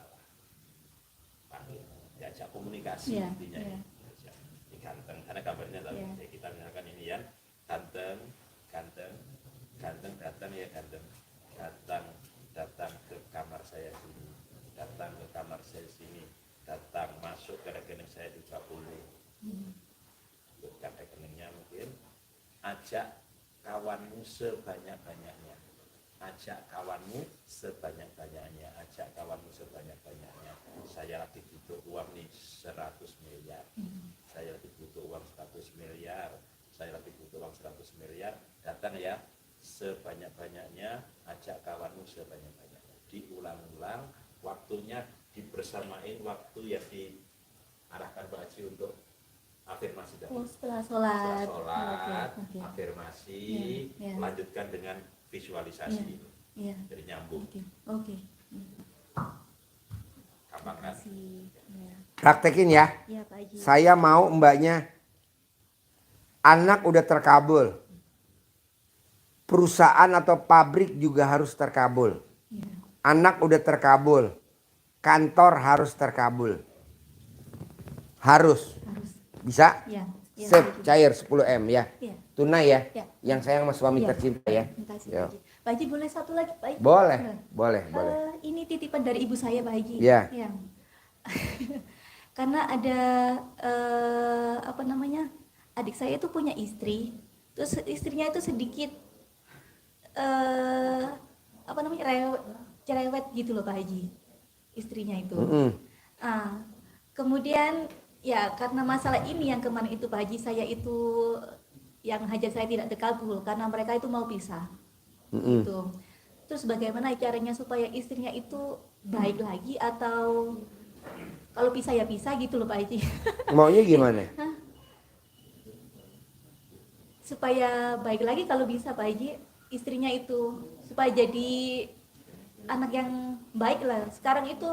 Panggil, diajak komunikasi Iya, intinya iya. diajak. Ini ganteng, karena kabarnya tadi Iya. kita misalkan ini ya ganteng datang ya datang ke kamar saya sini, datang masuk ke rekening saya juga boleh. Bukan rekeningnya mungkin, ajak kawanmu sebanyak-banyaknya, saya lagi butuh uang nih 100 miliar, saya lagi butuh uang 100 miliar, datang ya sebanyak-banyaknya, ajak kawanmu sebanyak-banyaknya, diulang-ulang, waktunya dibersamain waktu yang diarahkan Pak Haji untuk afirmasi tadi. Oh, setelah sholat. Oke. Afirmasi, Iya. lanjutkan dengan visualisasi Iya. ini, Iya. jadi nyambung, Oke. gampang kan? Makasih. Ya. Praktekin ya. Iya Pak Haji. Saya mau mbaknya anak udah terkabul. Perusahaan atau pabrik juga harus terkabul. Iya. Anak udah terkabul. Kantor harus terkabul. Harus. Bisa? Iya. Iya, Sip, Pak Haji. cair 10M ya. Iya. Tunai ya. Iya. Yang sayang sama suami Iya. tercinta ya. Makasih Yo. Pak Haji. Pak Haji boleh satu lagi Pak Haji? Boleh. Boleh. Ini titipan dari ibu saya Pak Haji. Iya. Ya. Karena ada adik saya itu punya istri, terus istrinya itu sedikit cerewet gitu loh Pak Haji, istrinya itu. Kemudian ya karena masalah ini yang kemarin itu Pak Haji, saya itu yang hajat saya tidak terkabul karena mereka itu mau pisah. Gitu. Terus bagaimana caranya supaya istrinya itu baik lagi, atau kalau pisah ya pisah gitu loh Pak Haji. Maunya gimana? Supaya baik lagi kalau bisa Pak Haji, istrinya itu supaya jadi anak yang baik lah. Sekarang itu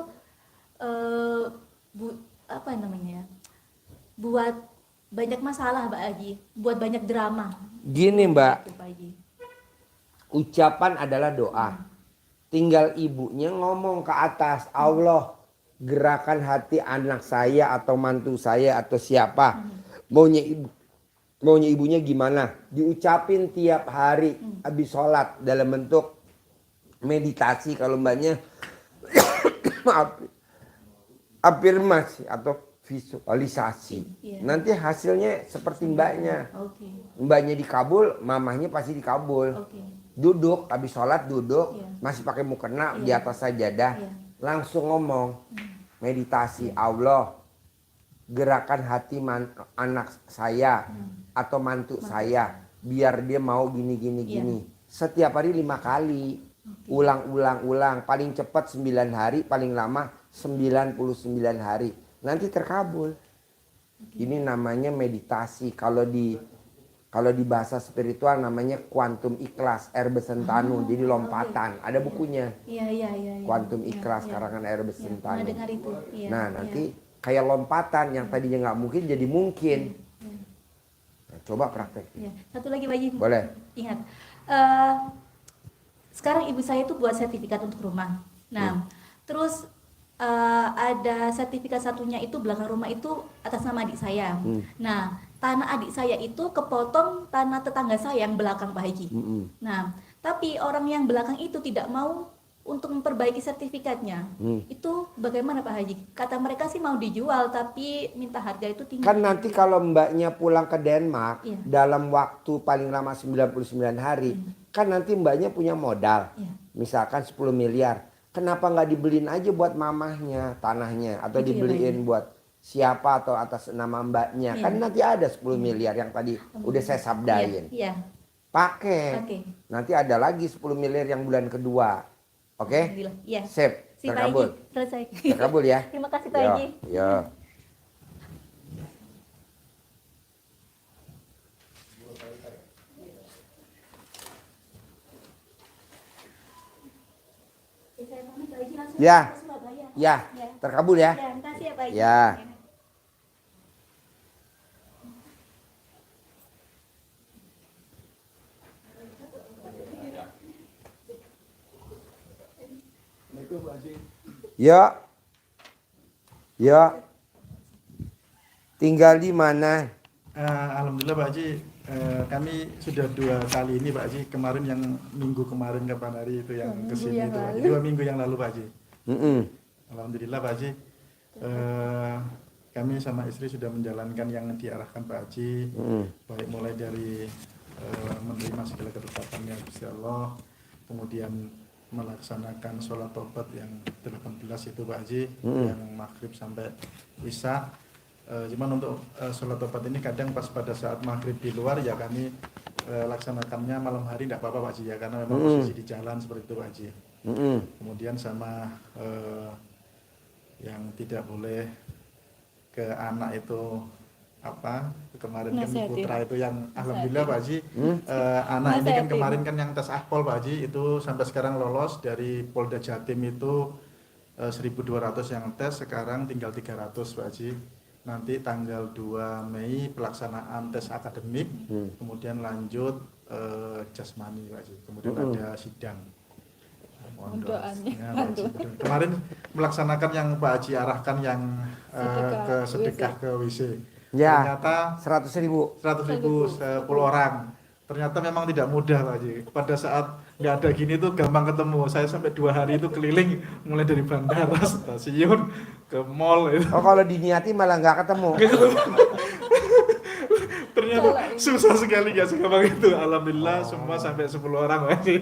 buat banyak masalah Pak Haji, buat banyak drama. Gini Mbak, Gitu, Pak Haji. ucapan adalah doa. Tinggal ibunya ngomong ke atas, Allah gerakan hati anak saya atau mantu saya atau siapa, maunya ibunya gimana, diucapin tiap hari habis sholat dalam bentuk meditasi kalau mbaknya afirmasi atau visualisasi. Iya. Nanti hasilnya seperti mbaknya. Oke. Mbaknya dikabul, mamahnya pasti dikabul. Oke. Duduk, habis sholat duduk, Iya. masih pakai mukena di Iya. atas sajadah, Iya. langsung ngomong meditasi, Allah gerakan hati anak saya atau mantu saya biar dia mau gini gini Iya. gini. Setiap hari 5 kali. Ulang. Paling cepat 9 hari, paling lama 99 hari. Nanti terkabul. Ini namanya meditasi. Kalau di bahasa spiritual namanya kuantum ikhlas, Herbe Sentanu. Jadi lompatan. Ada bukunya. Iya. Kuantum Iya, ikhlas iya. karangan Herbe Iya, Sentanu. pernah dengar itu. Iya, Nah, iya. nanti kayak lompatan yang tadinya nggak mungkin jadi mungkin. Iya. Nah, coba praktek. Ya, satu lagi Pak Haji. Boleh. Ingat, sekarang ibu saya itu buat sertifikat untuk rumah. Nah, terus ada sertifikat satunya itu belakang rumah itu atas nama adik saya. Nah, tanah adik saya itu kepotong tanah tetangga saya yang belakang Pak Haji. Nah, tapi orang yang belakang itu tidak mau untuk memperbaiki sertifikatnya. Itu bagaimana Pak Haji? Kata mereka sih mau dijual tapi minta harga itu tinggi. Kan nanti kalau mbaknya pulang ke Denmark Iya. dalam waktu paling lama 99 hari, kan nanti mbaknya punya modal. Iya. Misalkan 10 miliar. Kenapa nggak dibeliin aja buat mamahnya tanahnya atau Itu ya, dibeliin buat siapa atau atas nama mbaknya? Iya. Kan nanti ada 10 miliar yang tadi udah saya sabdain. Iya. Pakai. Oke. Nanti ada lagi 10 miliar yang bulan kedua. Oke? Alhamdulillah. Iya. Sip. Si Pak Terkabul. Haji, selesai. Terkabul ya. Terima kasih Pak Yo, Haji. yo. Saya pamit Pak Haji langsung Ya. ke Surabaya. Ya, terkabul ya. Ya, terima kasih ya Pak Haji. Ya. Ya. Ya. Tinggal di mana? Alhamdulillah Pak Haji, kami sudah 2 kali ini Pak Haji. Kemarin yang minggu kemarin kapan hari itu yang kesini itu Pak Haji. 2 minggu yang lalu Pak Haji. Alhamdulillah Pak Haji, kami sama istri sudah menjalankan yang diarahkan Pak Haji, baik mulai dari menerima segala ketetapannya Gusti Allah, kemudian melaksanakan sholat tobat yang 18 itu Pak Haji, yang maghrib sampai isya. Cuman untuk sholat tobat ini kadang pas pada saat maghrib di luar ya kami laksanakannya malam hari tidak apa-apa Pak Haji ya, karena memang posisi di jalan seperti itu Pak Haji. Kemudian sama yang tidak boleh ke anak itu apa kemarin kan Nasihatin. putra itu yang alhamdulillah Pak Haji, anak ini kan Nasihatin. kemarin kan yang tes akpol Pak Haji itu sampai sekarang lolos dari Polda Jatim itu 1.200 yang tes, sekarang tinggal 300 Pak Haji. Nanti tanggal 2 Mei pelaksanaan tes akademik, kemudian lanjut jasmani Pak Haji, kemudian ada sidang. Mohon Doanya. doanya, Pak Haji. Kemarin melaksanakan yang Pak Haji arahkan yang ke sedekah ke WC. Ya. Ternyata 100.000. 100.000 10 orang. Ternyata memang tidak mudah Pak Haji. Pada saat nggak ada gini tuh gampang ketemu. Saya sampai 2 hari itu keliling mulai dari bandara, stasiun, ke mall itu. Oh, kalau diniati malah nggak ketemu. Ternyata susah sekali nggak segampang itu. Alhamdulillah semua sampai 10 orang Pak Haji.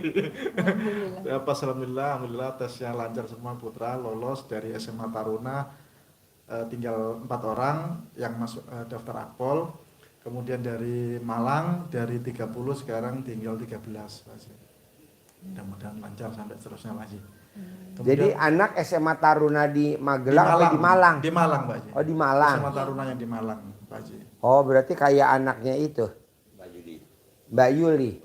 Ya, pas alhamdulillah tesnya lancar semua, putra lolos dari SMA Taruna, tinggal 4 orang yang masuk daftar akpol. Kemudian dari Malang dari 30 sekarang tinggal 13 Pak Haji. Mudah-mudahan lancar sampai seterusnya Pak Haji. Jadi anak SMA Taruna di Magelang atau di Malang? Di Malang Pak Haji. Oh, di Malang. SMA Taruna yang di Malang Pak Haji. Oh, berarti kayak anaknya itu, Mbak Yuli,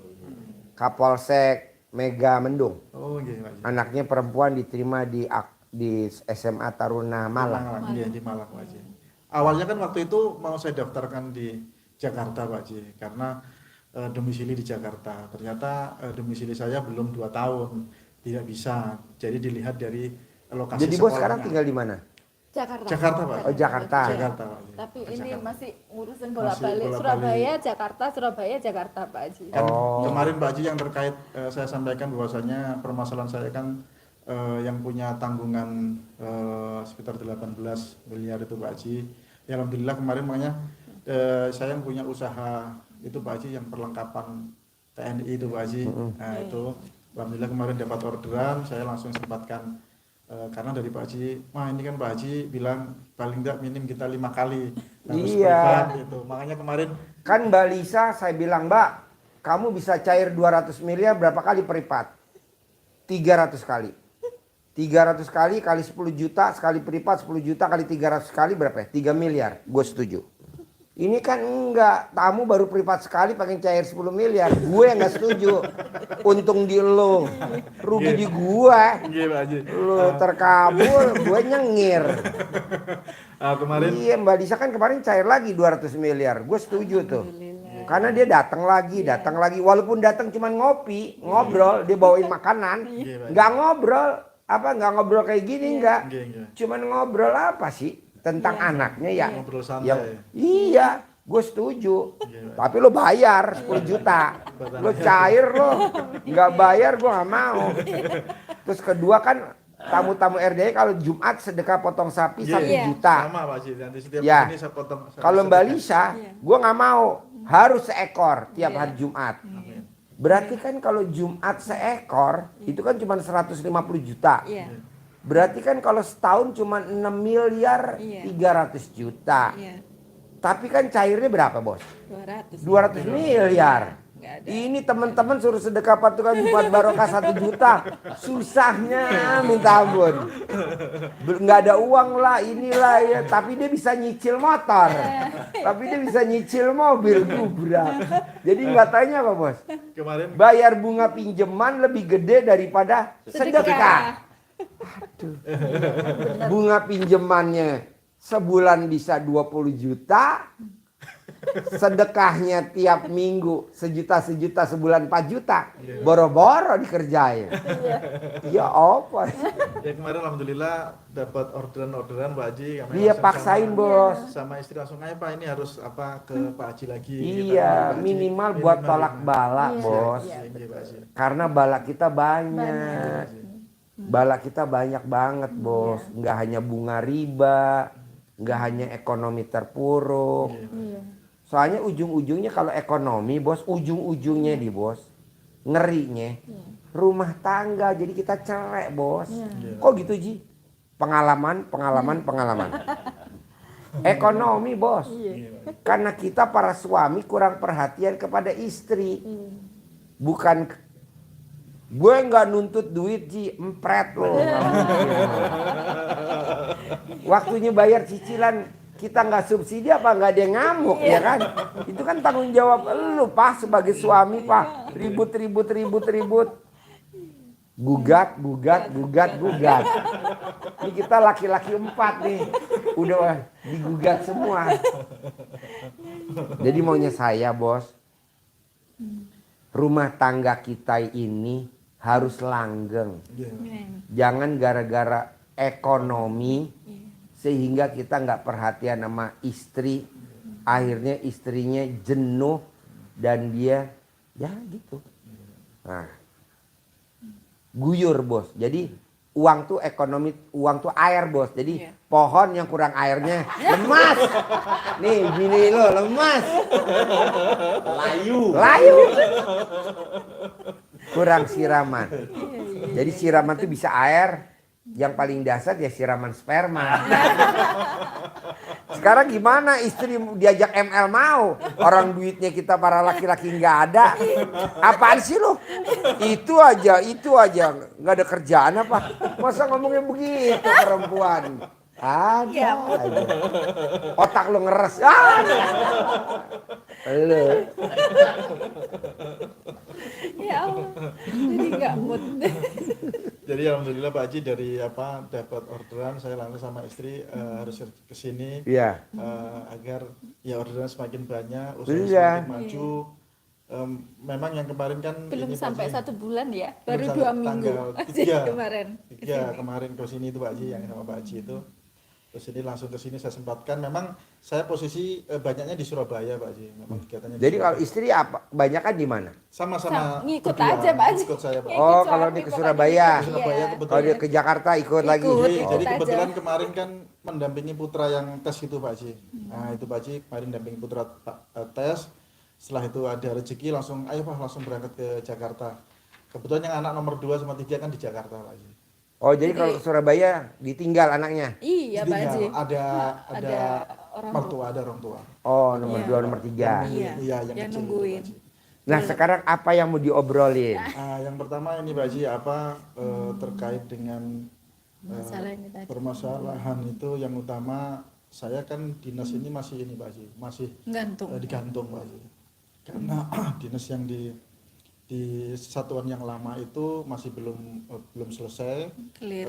Kapolsek Mega Mendung. Oh iya Pak Haji. Anaknya perempuan diterima di SMA Taruna Malang. Iya di Malang Pak Haji. Awalnya kan waktu itu mau saya daftarkan di Jakarta Pak Haji, karena domisili di Jakarta. Ternyata domisili saya belum 2 tahun, tidak bisa. Jadi dilihat dari lokasi Jadi bos sekolahnya. sekarang tinggal di mana? Jakarta. Jakarta, Pak. Oh, Jakarta. Jakarta, Pak Haji. Tapi Ke ini Jakarta. masih ngurusin Masih bolak-balik bolak-balik. Surabaya, Jakarta, Surabaya, Jakarta, Pak Haji. Kan Oh. kemarin Pak Haji yang terkait saya sampaikan bahwasanya permasalahan saya kan yang punya tanggungan sekitar 18 miliar itu Pak Haji. Ya, alhamdulillah kemarin makanya saya yang punya usaha itu Pak Haji yang perlengkapan TNI itu Pak Haji. Nah itu alhamdulillah kemarin dapat orderan, saya langsung sempatkan karena dari Pak Haji, wah ini kan Pak Haji bilang paling tidak minim kita 5 kali harus Iya. privat gitu. Makanya kemarin Kan Mbak Lisa saya bilang, Mbak, kamu bisa cair 200 miliar berapa kali privat? 300 kali. 300 kali kali 10 juta sekali privat 10 juta kali 300 kali berapa ya? 3 miliar. Gue setuju. Ini kan enggak, tamu baru privat sekali pengen cair 10 miliar. Gue enggak setuju. Untung di lo. Rugi di gue. iya Pak Haji. Lo terkabul, gue nyengir. Kemarin Iya, Mbak Lisa kan kemarin cair lagi 200 miliar. Gue setuju tuh. Karena dia datang lagi. Walaupun datang cuma ngopi, ngobrol, dia bawain makanan. Iya, Pak. Nggak ngobrol, nggak ngobrol kayak gini nggak. Iya. Cuman ngobrol apa sih tentang anaknya ya. Ngobrol santai. Iya, gue setuju. Iya, Pak. Tapi lo bayar 10 juta. Lo cair lo. Nggak bayar gue nggak mau. Terus kedua kan tamu-tamu RDI kalau Jumat sedekah potong sapi 1 Iya. juta. Sama Pak Haji, nanti setiap Ya. ini saya potong. Kalau Mbak Lisa, gue nggak mau. Harus seekor tiap hari Jumat. Amin. Berarti kan kalau Jumat seekor, itu kan cuma 150 juta. Iya. Berarti kan kalau setahun cuma 6 miliar Iya. 300 juta. Iya. Tapi kan cairnya berapa bos? 200. 200 miliar. Nggak ada. Ini teman-teman suruh sedekah patungan Jumat barokah 1 juta. Susahnya minta ampun. Nggak ada uang lah inilah ya. Tapi dia bisa nyicil motor. Tapi dia bisa nyicil mobil gubrak. Jadi nggak tanya apa bos? Kemarin Bayar bunga pinjaman lebih gede daripada sedekah. Aduh. Bunga pinjamannya sebulan bisa 20 juta. Sedekahnya tiap minggu sejuta sebulan 4 juta. Boro-boro dikerjain. Ya apa? ya kemarin alhamdulillah dapat orderan Pak Haji. Kami Dia langsung paksain sama- bos. Sama istri langsung aja Pak ini harus apa ke Pak Haji lagi. Iya, Pak Haji. minimal buat Minimal tolak lima. bala Iya, bos. iya. Iya, Pak Haji. Karena bala kita banyak. Bala kita banyak banget bos. Nggak hanya bunga riba. Nggak hanya ekonomi terpuruk. Iya. Soalnya ujung-ujungnya kalau ekonomi bos, ujung-ujungnya di bos, ngerinya rumah tangga jadi kita cerai bos. Kok gitu Ji? Pengalaman. Ekonomi bos. Karena kita para suami kurang perhatian kepada istri. Bukan gue nggak nuntut duit Ji, empret loh. Waktunya bayar cicilan kita nggak subsidi apa nggak ada yang ngamuk ya kan? Itu kan tanggung jawab lu Pak sebagai suami Pak. Ribut. Gugat. Ini kita laki-laki 4 nih. Udah digugat semua. Jadi maunya saya bos. Rumah tangga kita ini harus langgeng. Iya. Jangan gara-gara ekonomi sehingga kita nggak perhatian sama istri, akhirnya istrinya jenuh dan dia ya gitu. Nah, guyur bos. Jadi uang tuh ekonomi, uang tuh air bos. Jadi pohon yang kurang airnya lemas. Nih gini lo lemas. Layu. Kurang siraman. Jadi siraman tuh bisa air. Yang paling dasar ya siraman sperma. Sekarang gimana istri diajak ML mau? Orang duitnya kita para laki-laki nggak ada. Apaan sih lo? Itu aja. Nggak ada kerjaan apa? Masa ngomongnya begitu perempuan? Ada aja. Otak lo ngeres. Lo. Ya Allah. Jadi nggak mood. Jadi alhamdulillah Pak Haji dari dapat orderan saya langsung sama istri harus ke sini Iya. agar ya orderan semakin banyak, usaha Iya. semakin maju. Memang yang kemarin kan Belum ini, Pak sampai Haji, 1 bulan ya, belum baru sampai 2 minggu. tanggal Jadi 3. kemarin. Ya kemarin ke sini itu Pak Haji yang sama Pak Haji itu Terus ini langsung ke sini saya sempatkan. Memang saya posisi banyaknya di Surabaya Pak Haji. Memang kegiatannya di Jadi kalau Surabaya. istri apa? Banyakan di mana? Sama-sama Ngikut berdua, aja, Pak Haji. Ikut saya Pak. Oh, Ikut kalau suami, dia ke pokoknya Surabaya. ikut, Surabaya iya. kebetulan. Kalau dia ke Jakarta ikut lagi. Ikut. Jadi, Ikut jadi aja. kebetulan kemarin kan mendampingi putra yang tes itu Pak Haji. Nah itu Pak Haji kemarin dampingi putra tes. Setelah itu ada rezeki langsung, ayo Pak langsung berangkat ke Jakarta. Kebetulan yang anak nomor 2 sama 3 kan di Jakarta Pak Haji. Oh, jadi Jadi- kalau ke Surabaya ditinggal anaknya. Iya, Pak Tinggal Haji. ada Ada orang mertua, ada orang tua. Oh, nomor Iya. 2, nomor 3. Iya, Iya, yang kecil itu, nungguin. Pak Haji. Nah, sekarang apa yang mau diobrolin? Yang pertama ini Pak Haji terkait dengan Masalah ini tadi. permasalahan itu yang utama saya kan dinas ini masih ini Pak Haji, masih Gantung. digantung Pak Haji. Karena dinas yang di satuan yang lama itu masih belum selesai Clear.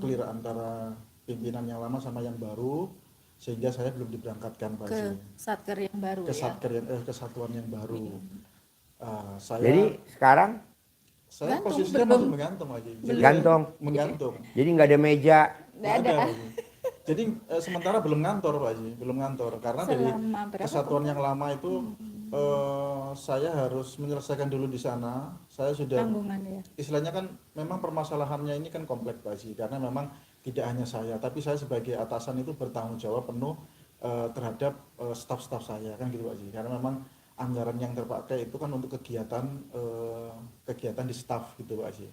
clear antara pimpinan yang lama sama yang baru, sehingga saya belum diberangkatkan Pak Ke Haji. satker yang baru Ke ya. satker ke satuan yang baru. Saya Jadi sekarang saya Gantung, posisinya belum. masih menggantung Pak Haji. Jadi, Gantung. menggantung. jadi nggak ada meja. Nggak ada. Pak Haji. Jadi sementara belum ngantor Pak Haji, belum ngantor karena dari Selama berapa kesatuan yang lama itu saya harus menyelesaikan dulu di sana. Saya sudah tanggungan ya. istilahnya kan memang permasalahannya ini kan kompleks Pak Haji, karena memang tidak hanya saya tapi saya sebagai atasan itu bertanggung jawab penuh terhadap staf-staf saya kan gitu Pak Haji, karena memang anggaran yang terpakai itu kan untuk kegiatan kegiatan di staf gitu Pak Haji.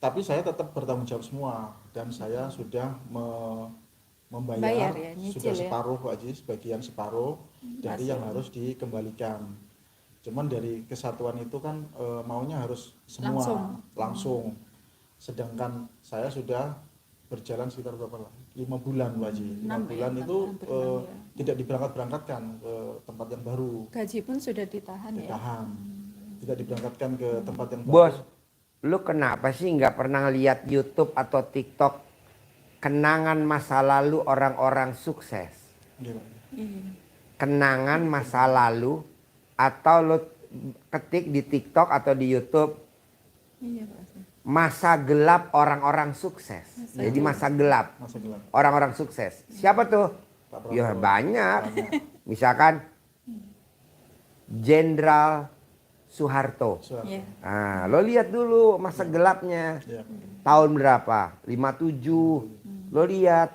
Tapi saya tetap bertanggung jawab semua dan saya sudah membayar Bayar ya, nyicil sudah ya. separuh Pak Haji, sebagian separuh dari yang harus dikembalikan. Cuman dari kesatuan itu kan maunya harus semua langsung. Sedangkan saya sudah berjalan sekitar berapa lah? 5 bulan Pak Haji. 5 Enam ya, bulan itu hampir 6 ya. tidak diberangkat-berangkatkan ke tempat yang baru, Gaji pun sudah ditahan ya. ditahan. Tidak diberangkatkan ke tempat yang baru. Bos, lu kenapa sih nggak pernah lihat YouTube atau TikTok kenangan masa lalu orang-orang sukses? Gitu. Iya. Kenangan masa lalu atau lu ketik di TikTok atau di YouTube Iya, Pak Haji. masa gelap orang-orang sukses. Jadi masa gelap Masa gelap. orang-orang sukses. Siapa tuh? Pak Prabowo. Ya banyak. Banyak. Misalkan Jenderal Soeharto. Suara. Iya. Nah, lo lihat dulu masa gelapnya. Ya. Tahun berapa? 57. Lo lihat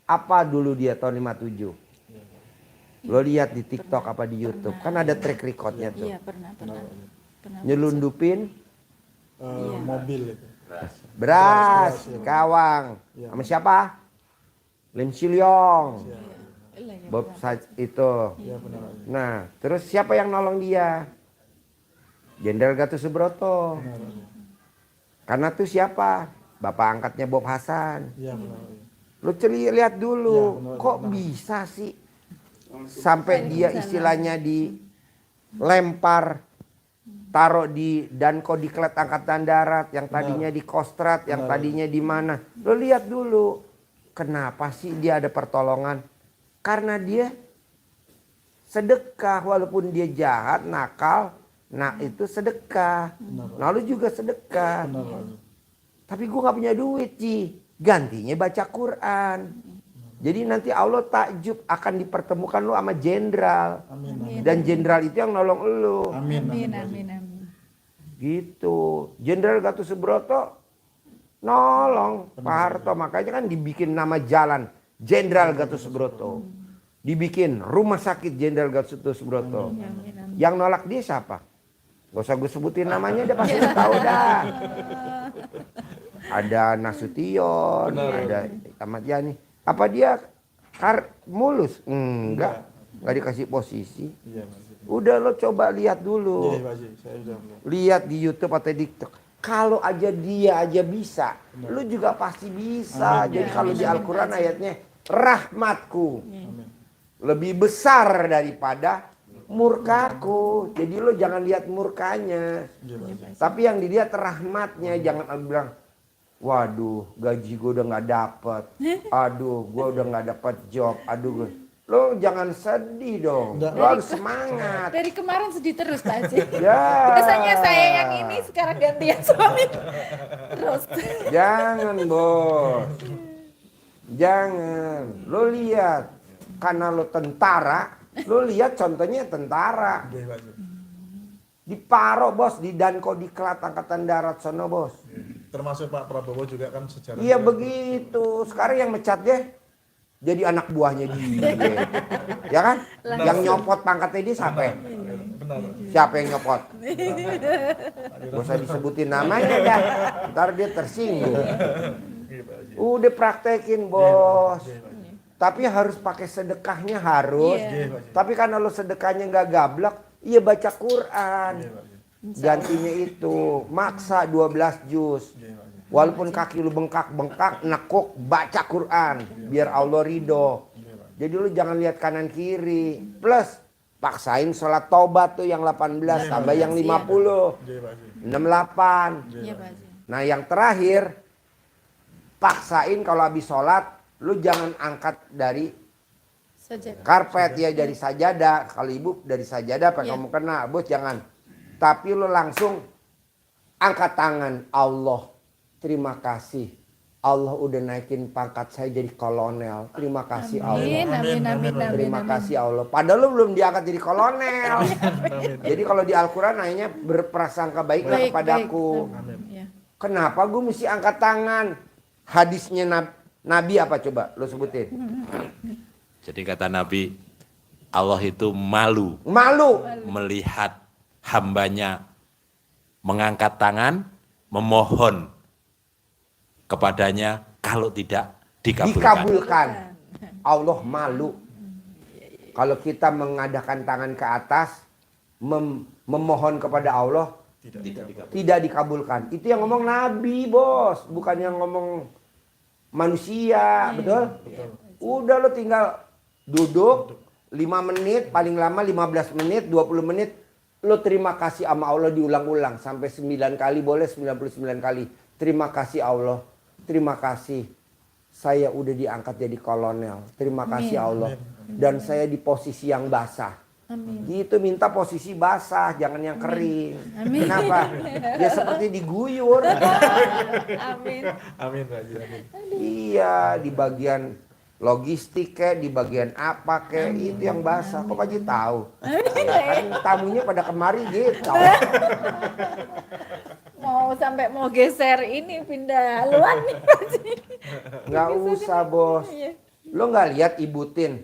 apa dulu dia tahun 57? Lo lihat di TikTok apa di YouTube? Kan ada track recordnya tuh. Iya, pernah. Nyelundupin Iya. Mobil itu. beras, Beras, iya. kawang. Iya. Sama siapa? Lim Silyong. Ya, Iya, iya, Bob pernah. Saj itu. ya benar. Nah, terus siapa yang nolong dia? Jenderal Gatot Subroto. Benar. Karena tuh siapa? Bapak angkatnya Bob Hasan. Iya benar. Lu lihat dulu, Ya, benar, kok benar. bisa sih sampai dia istilahnya dilempar, taruh di Danko Diklat Angkatan Darat, yang tadinya di Kostrad, yang Benar. tadinya di mana. Lu lihat dulu, kenapa sih dia ada pertolongan? Karena dia sedekah, walaupun dia jahat, nakal, nah itu sedekah. Benar. Nah lu juga sedekah. Benar. Tapi gue gak punya duit Ci. Gantinya baca Quran. Jadi nanti Allah takjub akan dipertemukan lu sama jenderal. Amin. Amin. Dan jenderal itu yang nolong lu. Amin. Amin, Amin. amin, amin. Gitu. Jenderal Gatot Subroto nolong Pak Harto. Makanya kan dibikin nama jalan Jenderal Gatot Subroto. Dibikin rumah sakit Jenderal Gatot Subroto. Amin, amin. Yang nolak dia siapa? Gak usah gue sebutin namanya, dia pasti tahu dah. Ada Nasution, ada Ahmad Yani. Apa dia mulus? Enggak dikasih posisi. Iya Pak Haji. Udah lo coba lihat dulu. Iya Pak Haji, saya sudah melihat. Lihat di YouTube atau di TikTok. Kalau aja dia aja bisa, lu juga pasti bisa. Amin. Jadi Ya, kalau amin, di amin, Al-Quran Pak. ayatnya rahmatku Amin. lebih besar daripada murkaku. Jadi lo jangan lihat murkanya. Iya Pak Haji. Tapi yang dilihat rahmatnya. Jangan bilang, waduh gaji gue udah gak dapet. Aduh gue udah gak dapet job. Aduh gue. Lo jangan sedih dong. Enggak. Lo harus semangat. Dari kemarin sedih terus Pak Haji. Ya. Biasanya saya yang ini, sekarang gantian suami. Terus. Jangan bos. Jangan. Lo lihat, karena lo tentara, lo lihat contohnya tentara. Nggih, Pak Haji. Di Paro bos, di Danko Diklat Angkatan Darat sono bos. Termasuk Pak Prabowo juga kan sejarah. Iya begitu. Sekarang yang mecat dia jadi anak buahnya dia. Ya kan? Yang nyopot pangkatnya dia siapa? Benar. Siapa yang nyopot? Gak usah disebutin namanya dah. Ntar dia tersinggung. Nggih, Pak Haji. Udah praktekin bos. Nggih, Pak Haji. Tapi harus pakai sedekahnya harus. Iya. Nggih, Pak Haji. Tapi karena lo sedekahnya nggak gablek, iya baca Quran. Nggih, Pak Haji. Gantinya itu maksa 12 juz. Nggih, Pak Haji. Walaupun kaki lu bengkak-bengkak, nekuk, baca Quran biar Allah ridho. Jadi lu jangan lihat kanan kiri. Plus paksain sholat taubat tuh yang 18 tambah yang 50, Nggih, Pak Haji. 68. Iya Pak Haji. Nah yang terakhir, paksain kalau habis sholat lu jangan angkat dari Saja. karpet ya, dari sajadah. Kalau ibu dari sajadah apa Iya. kamu kena, bos jangan. Tapi lu langsung angkat tangan. Allah, terima kasih. Allah udah naikin pangkat saya jadi kolonel. Terima kasih Allah. Amin, amin, amin, amin. Terima amin. kasih Allah. Padahal lu belum diangkat jadi kolonel. Jadi kalau di Al-Quran nanya berprasangka baiklah Baik, kepadaku. baik. Amin. Iya. Kenapa gue mesti angkat tangan? Hadisnya Nabi apa coba? Lu sebutin. Jadi kata Nabi, Allah itu malu Malu. melihat hambanya mengangkat tangan, memohon kepadanya kalau tidak dikabulkan. Dikabulkan. Allah malu. Kalau kita mengadakan tangan ke atas, memohon kepada Allah, tidak dikabulkan. Itu yang ngomong Nabi, bos. Bukan yang ngomong manusia, betul? Udah lo tinggal duduk 5 menit, paling lama 15 menit, 20 menit. Lo terima kasih sama Allah diulang-ulang. Sampai 9 kali boleh, 99 kali. Terima kasih Allah. Terima kasih. Saya udah diangkat jadi kolonel. Terima kasih Allah. Dan saya di posisi yang basah. Amin. Gitu minta posisi basah, jangan yang kering. Amin. Kenapa? Ya seperti diguyur. Amin. Amin, Pak Haji. Amin. Iya, di bagian logistik kayak, di bagian apa kayak, itu yang basah. Kok Pak Haji tahu? Kan tamunya pada kemari gitu. Mau sampai mau geser ini pindah haluan nih Pak Haji. Nggak usah bos. Iya. Lo nggak lihat Ibu Tin?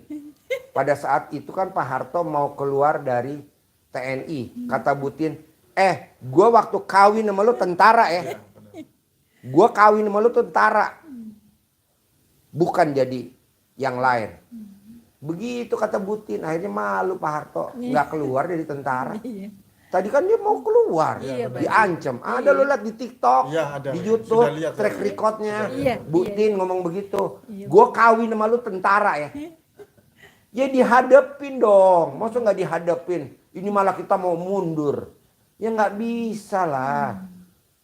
Pada saat itu kan Pak Harto mau keluar dari TNI. Kata Bu Tin, gue waktu kawin sama lo tentara ya. Gue kawin sama lo tentara. Bukan jadi yang lain. Begitu kata Bu Tin. Akhirnya malu Pak Harto. Nggak keluar dari tentara. Iya. Tadi kan dia mau keluar, Iya, diancam. Ada lo lihat di TikTok, Iya, ada. di Sudah YouTube, lihat, track saya. recordnya. Iya, Bu iya. Tin ngomong begitu. Iya. Gue kawin sama lu tentara ya. Ya dihadapin dong. Masa nggak dihadapin? Ini malah kita mau mundur. Ya nggak bisa lah.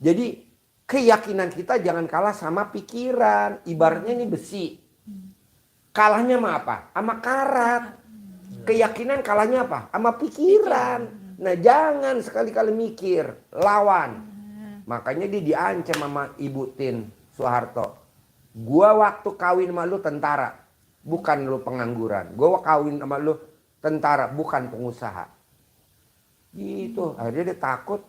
Jadi keyakinan kita jangan kalah sama pikiran. Ibaratnya ini besi. Kalahnya sama apa? Sama karat. Keyakinan kalahnya apa? Sama pikiran. Nah jangan sekali-kali mikir, lawan. Makanya dia diancam sama Ibu Tin Soeharto. Gua waktu kawin sama lu tentara, bukan lu pengangguran. Gua kawin sama lu tentara, bukan pengusaha. Gitu, akhirnya dia takut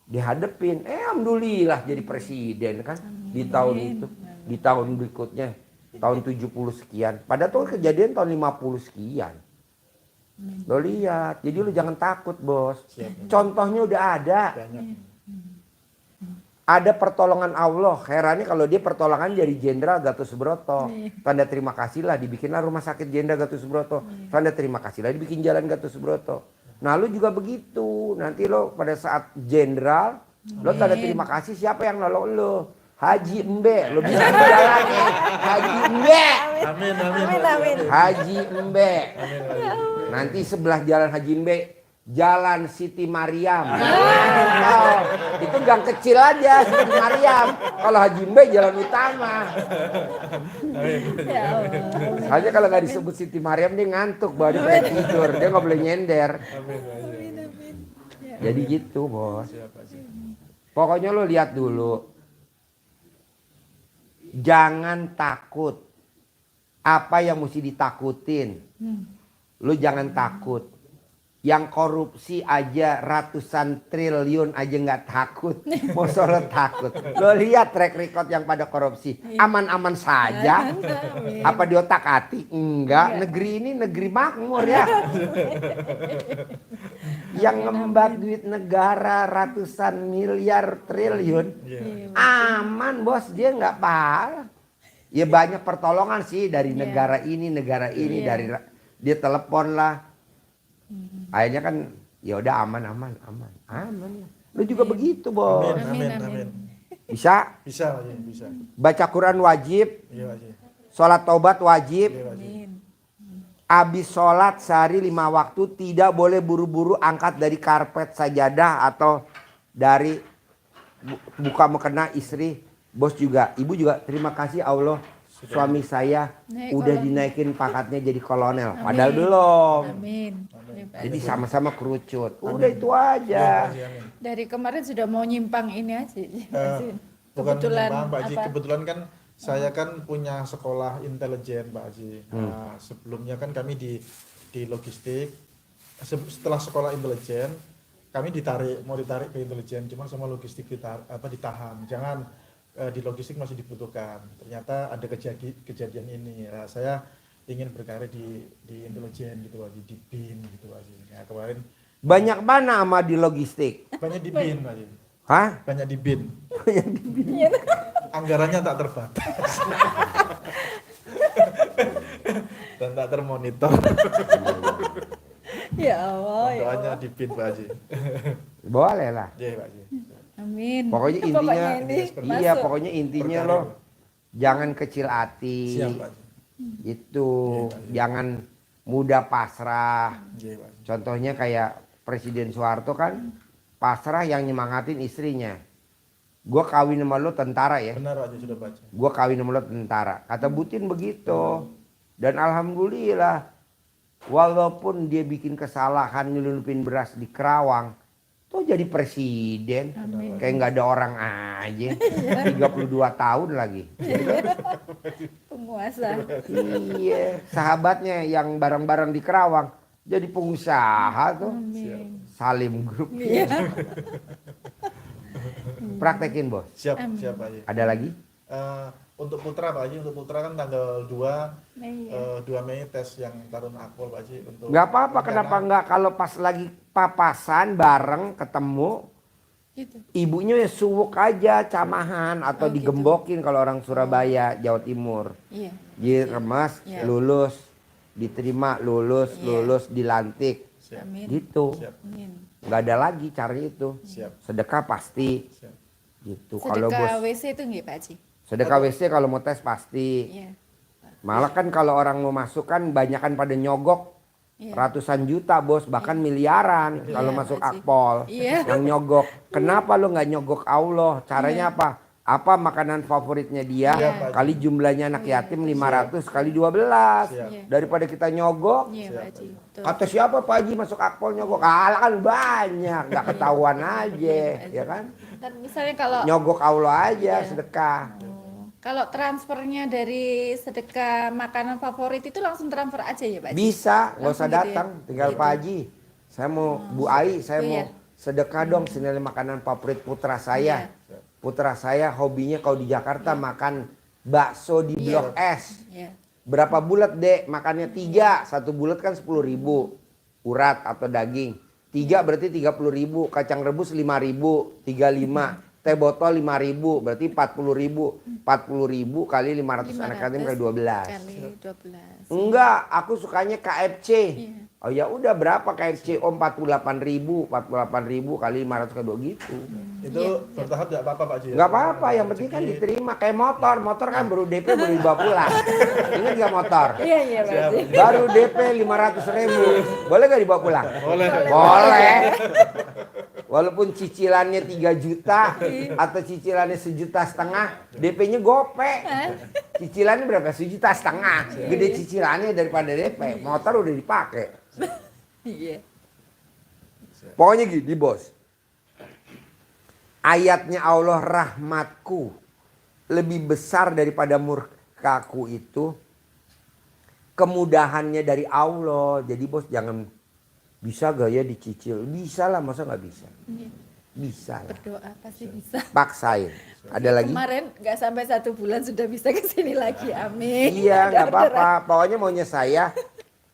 dihadepin. Alhamdulillah jadi presiden kan di tahun itu, di tahun berikutnya, tahun 70 sekian. Padahal tuh kejadian tahun 50 sekian. Lo lihat, jadi lo jangan takut bos. Contohnya udah ada. Banyak. Ada pertolongan Allah. Herannya kalau dia pertolongan dari Jenderal Gatot Subroto. Tanda terima kasih lah dibikinlah rumah sakit Jenderal Gatot Subroto. Tanda terima kasih lah dibikin jalan Gatot Subroto. Nah lo juga begitu. Nanti lo pada saat Jenderal, lo tanda terima kasih siapa yang nolong lo? Haji Embe. Lo bisa lagi. Haji Embe. Amin, amin. Amin, amin. Haji Embe. Nanti sebelah jalan Haji Embe, Jalan Siti Mariam. Oh, itu gang kecil aja Siti Mariam. Kalau Haji Embe jalan utama. Ya Allah. Soalnya kalau nggak disebut Siti Mariam dia ngantuk, baru dia tidur, dia nggak boleh nyender. Jadi gitu bos. Pokoknya lo lihat dulu. Jangan takut. Apa yang mesti ditakutin? Lu jangan takut. Yang korupsi aja ratusan triliun aja nggak takut. Mau lo takut. Lo lihat track record yang pada korupsi. Aman-aman saja. Apa di otak hati? Enggak. Negeri ini negeri makmur ya. Yang ngembat duit negara ratusan miliar triliun. Aman bos, dia nggak pahal. Ya banyak pertolongan sih dari negara ini dari dia telepon lah. Akhirnya kan ya udah aman. Lu juga begitu, Bos. Amin. Bisa? Bisa, Pak Haji, bisa. Baca Quran wajib, Iya, Pak Haji. sholat taubat wajib. Iya, Pak Haji. Abis sholat sehari 5 waktu tidak boleh buru-buru angkat dari karpet sajadah atau dari buka mukena istri. Bos juga, ibu juga terima kasih Allah. Suami saya udah dinaikin pangkatnya jadi kolonel. Padahal belum. Amin. Jadi sama-sama kerucut. Udah itu aja. Dari kemarin sudah mau nyimpang ini aja. Bukan Kebetulan menyimpang, Pak Haji. apa? Kebetulan kan saya kan punya sekolah intelijen, Pak Haji. Nah, sebelumnya kan kami di logistik. Setelah sekolah intelijen, kami mau ditarik ke intelijen, cuma sama logistik ditahan. Jangan di logistik masih dibutuhkan. Ternyata ada kejadian ini. Nah, saya ingin berkarir di intelijen gitu, Pak Haji, di BIN gitu, Pak Haji. Nah, kemarin Banyak mana sama di logistik? banyak di BIN, Pak Haji. Hah? Banyak di BIN. Anggarannya tak terbatas. Dan tak termonitor. Ya Allah, ya Doanya Allah. di BIN, Pak Haji. Boleh lah. Iya, Pak Haji. Amin. Pokoknya intinya, ini iya masuk. pokoknya intinya Berkarir. lo jangan kecil hati. Siap, Pak Haji. Itu jangan mudah pasrah. Iya, Pak Haji. Contohnya kayak Presiden Soeharto kan pasrah yang nyemangatin istrinya. Gua kawin sama lo tentara ya. Benar, Pak Haji, sudah baca. Gua kawin sama lo tentara. Kata Butin begitu. Dan alhamdulillah walaupun dia bikin kesalahan nyelundupin beras di Kerawang, tuh jadi presiden. Kayak nggak ada orang aja. 32 tahun lagi. Penguasa. Iya, sahabatnya yang bareng-bareng di Kerawang jadi pengusaha tuh. Amin. Salim Group. Iya. Praktekin bos. Siap, siap, Pak Haji. Ada lagi? Untuk putra, Pak Haji, untuk putra kan tanggal 2 Iya. 2 Mei tes yang tarun akpol, Pak Haji, untuk Nggak apa-apa, rencana- kenapa nggak kalau pas lagi papasan bareng ketemu Gitu. ibunya ya suwuk aja camahan atau Oh, gitu. digembokin kalau orang Surabaya, Jawa Timur. Iya. Diremas, Iya. lulus, diterima, lulus, Iya. lulus, dilantik. Siap, Amin. Gitu. siap, Amin. Nggak ada lagi cara itu. siap, Sedekah pasti. siap. Gitu. Kalau Sedekah bos WC itu nggih, Pak Haji? sedekah WC kalau mau tes pasti. Iya. Malah kan kalau orang mau masuk kan banyakan pada nyogok Iya. ratusan juta bos, bahkan miliaran kalau Iya, masuk Pak Haji. akpol. Iya. Yang nyogok. Kenapa lo nggak nyogok Allah? Caranya apa? Apa makanan favoritnya dia? Iya, Pak Haji. Kali jumlahnya anak yatim 500 kali 12. Siap. Iya. Daripada kita nyogok. Iya, Siap, Pak Haji. Betul. Kata siapa Pak Haji masuk akpol nyogok? Alah kan banyak, nggak ketahuan aja, ya kan? Dan misalnya kalau Nyogok Allah aja Iya. sedekah. kalau transfernya dari sedekah makanan favorit itu langsung transfer aja ya, Pak Haji? Bisa, nggak usah Langsung gitu ya? datang, tinggal Pak Haji. Saya mau Bu Ai, saya Oh, mau iya. sedekah dong senilai makanan favorit putra saya. Iya. Putra saya hobinya kalau di Jakarta makan bakso di Blok S. Iya. Berapa bulat dek? Makannya 3, 1 bulat kan 10.000 urat atau daging. 3 berarti 30.000, kacang rebus 5.000, 35. Teh botol 5.000, berarti 40.000. 40.000 kali 500 anak yatim kali 12. Kali 12. Enggak, aku sukanya KFC. Iya. Oh ya udah berapa KFC? Oh 48.000 kali 500 kali 2 gitu. Itu bertahap tidak apa-apa, Pak Haji. Enggak apa-apa, yang penting kan diterima. Kayak motor, motor kan baru DP baru dibawa pulang. Ingat gak motor? Iya, iya, Pak Haji. Baru DP 500.000. Boleh gak dibawa pulang? Boleh. Boleh. Walaupun cicilannya 3 juta atau cicilannya 1,5 juta, DP-nya gope. Cicilannya berapa? 1,5 juta. Gede cicilannya daripada DP. Motor udah dipakai. Iya. Pokoknya gini bos. Ayatnya Allah rahmatku lebih besar daripada murkaku itu kemudahannya dari Allah. Jadi bos jangan bisa gak ya dicicil? Bisa lah, masa nggak bisa? Iya. Bisa lah. Berdoa pasti bisa. Paksain. Ada lagi? Kemarin nggak sampai 1 bulan sudah bisa ke sini lagi, amin. Iya, Ada nggak apa-apa. orderan. Pokoknya maunya saya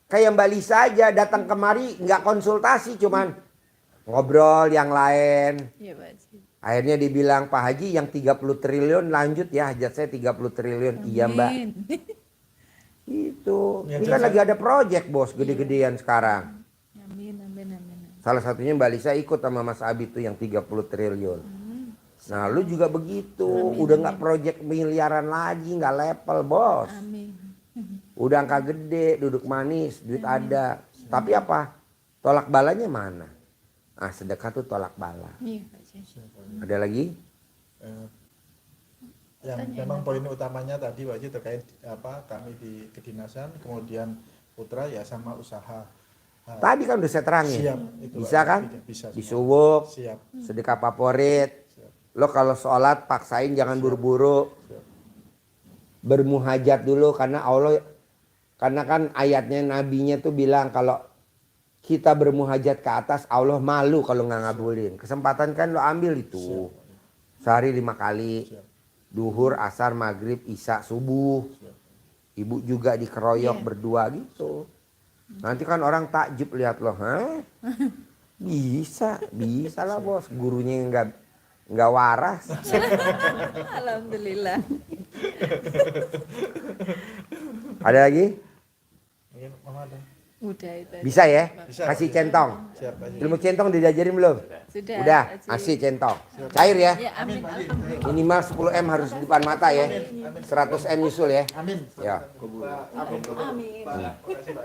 kayak Mbak Lisa aja datang kemari nggak konsultasi, cuman ngobrol yang lain. Iya Pak Haji. Akhirnya dibilang Pak Haji yang 30 triliun lanjut ya, hajat saya 30 triliun. Iya Mbak. Amin. Itu. Ya, Ini kan jangan- lagi ada project bos, gede-gedean sekarang. Amin, amin, amin. Salah satunya Mbak Lisa ikut sama Mas Abi tuh yang 30 triliun. Nah lu juga begitu, udah nggak project miliaran lagi, nggak level bos. Amin. Udah angka gede, duduk manis, duit ada. Tapi apa? Tolak balanya mana? Ah sedekah tuh tolak bala. Iya Pak Haji. Ada lagi? Eh, yang memang poin utamanya tadi Pak Haji terkait kami di kedinasan, kemudian putra ya sama usaha. Tadi kan udah saya terangin. Siap, itu, Bisa Pak. kan? Bisa semua. Disubuk, Siap. sedekah favorit. Lo kalau sholat paksain jangan buru-buru. Bermuhajat dulu karena kan ayatnya nabinya tuh bilang kalau kita bermuhajat ke atas Allah malu kalau nggak ngabulin. Kesempatan kan lo ambil itu. Sehari 5 kali. Siap. Duhur, asar, maghrib, isya, subuh. Ibu juga dikeroyok Iya. berdua gitu. Nanti kan orang takjub lihat lo, hah? Bisa lah bos. Gurunya nggak waras. Alhamdulillah. Ada lagi? Mungkin Mama ada. Udah itu. aja. Bisa ya? Bisa, Kasih Pak. centong. Siap Pak Haji. Ilmu centong diajarin belum? Sudah. Udah, Pak Haji. kasih centong. Cair ya? Ya, amin. Alhamdulillah. Minimal 10 M harus di depan mata ya. 100 M nyusul ya. Amin. Ya. Amin. Terima kasih Pak.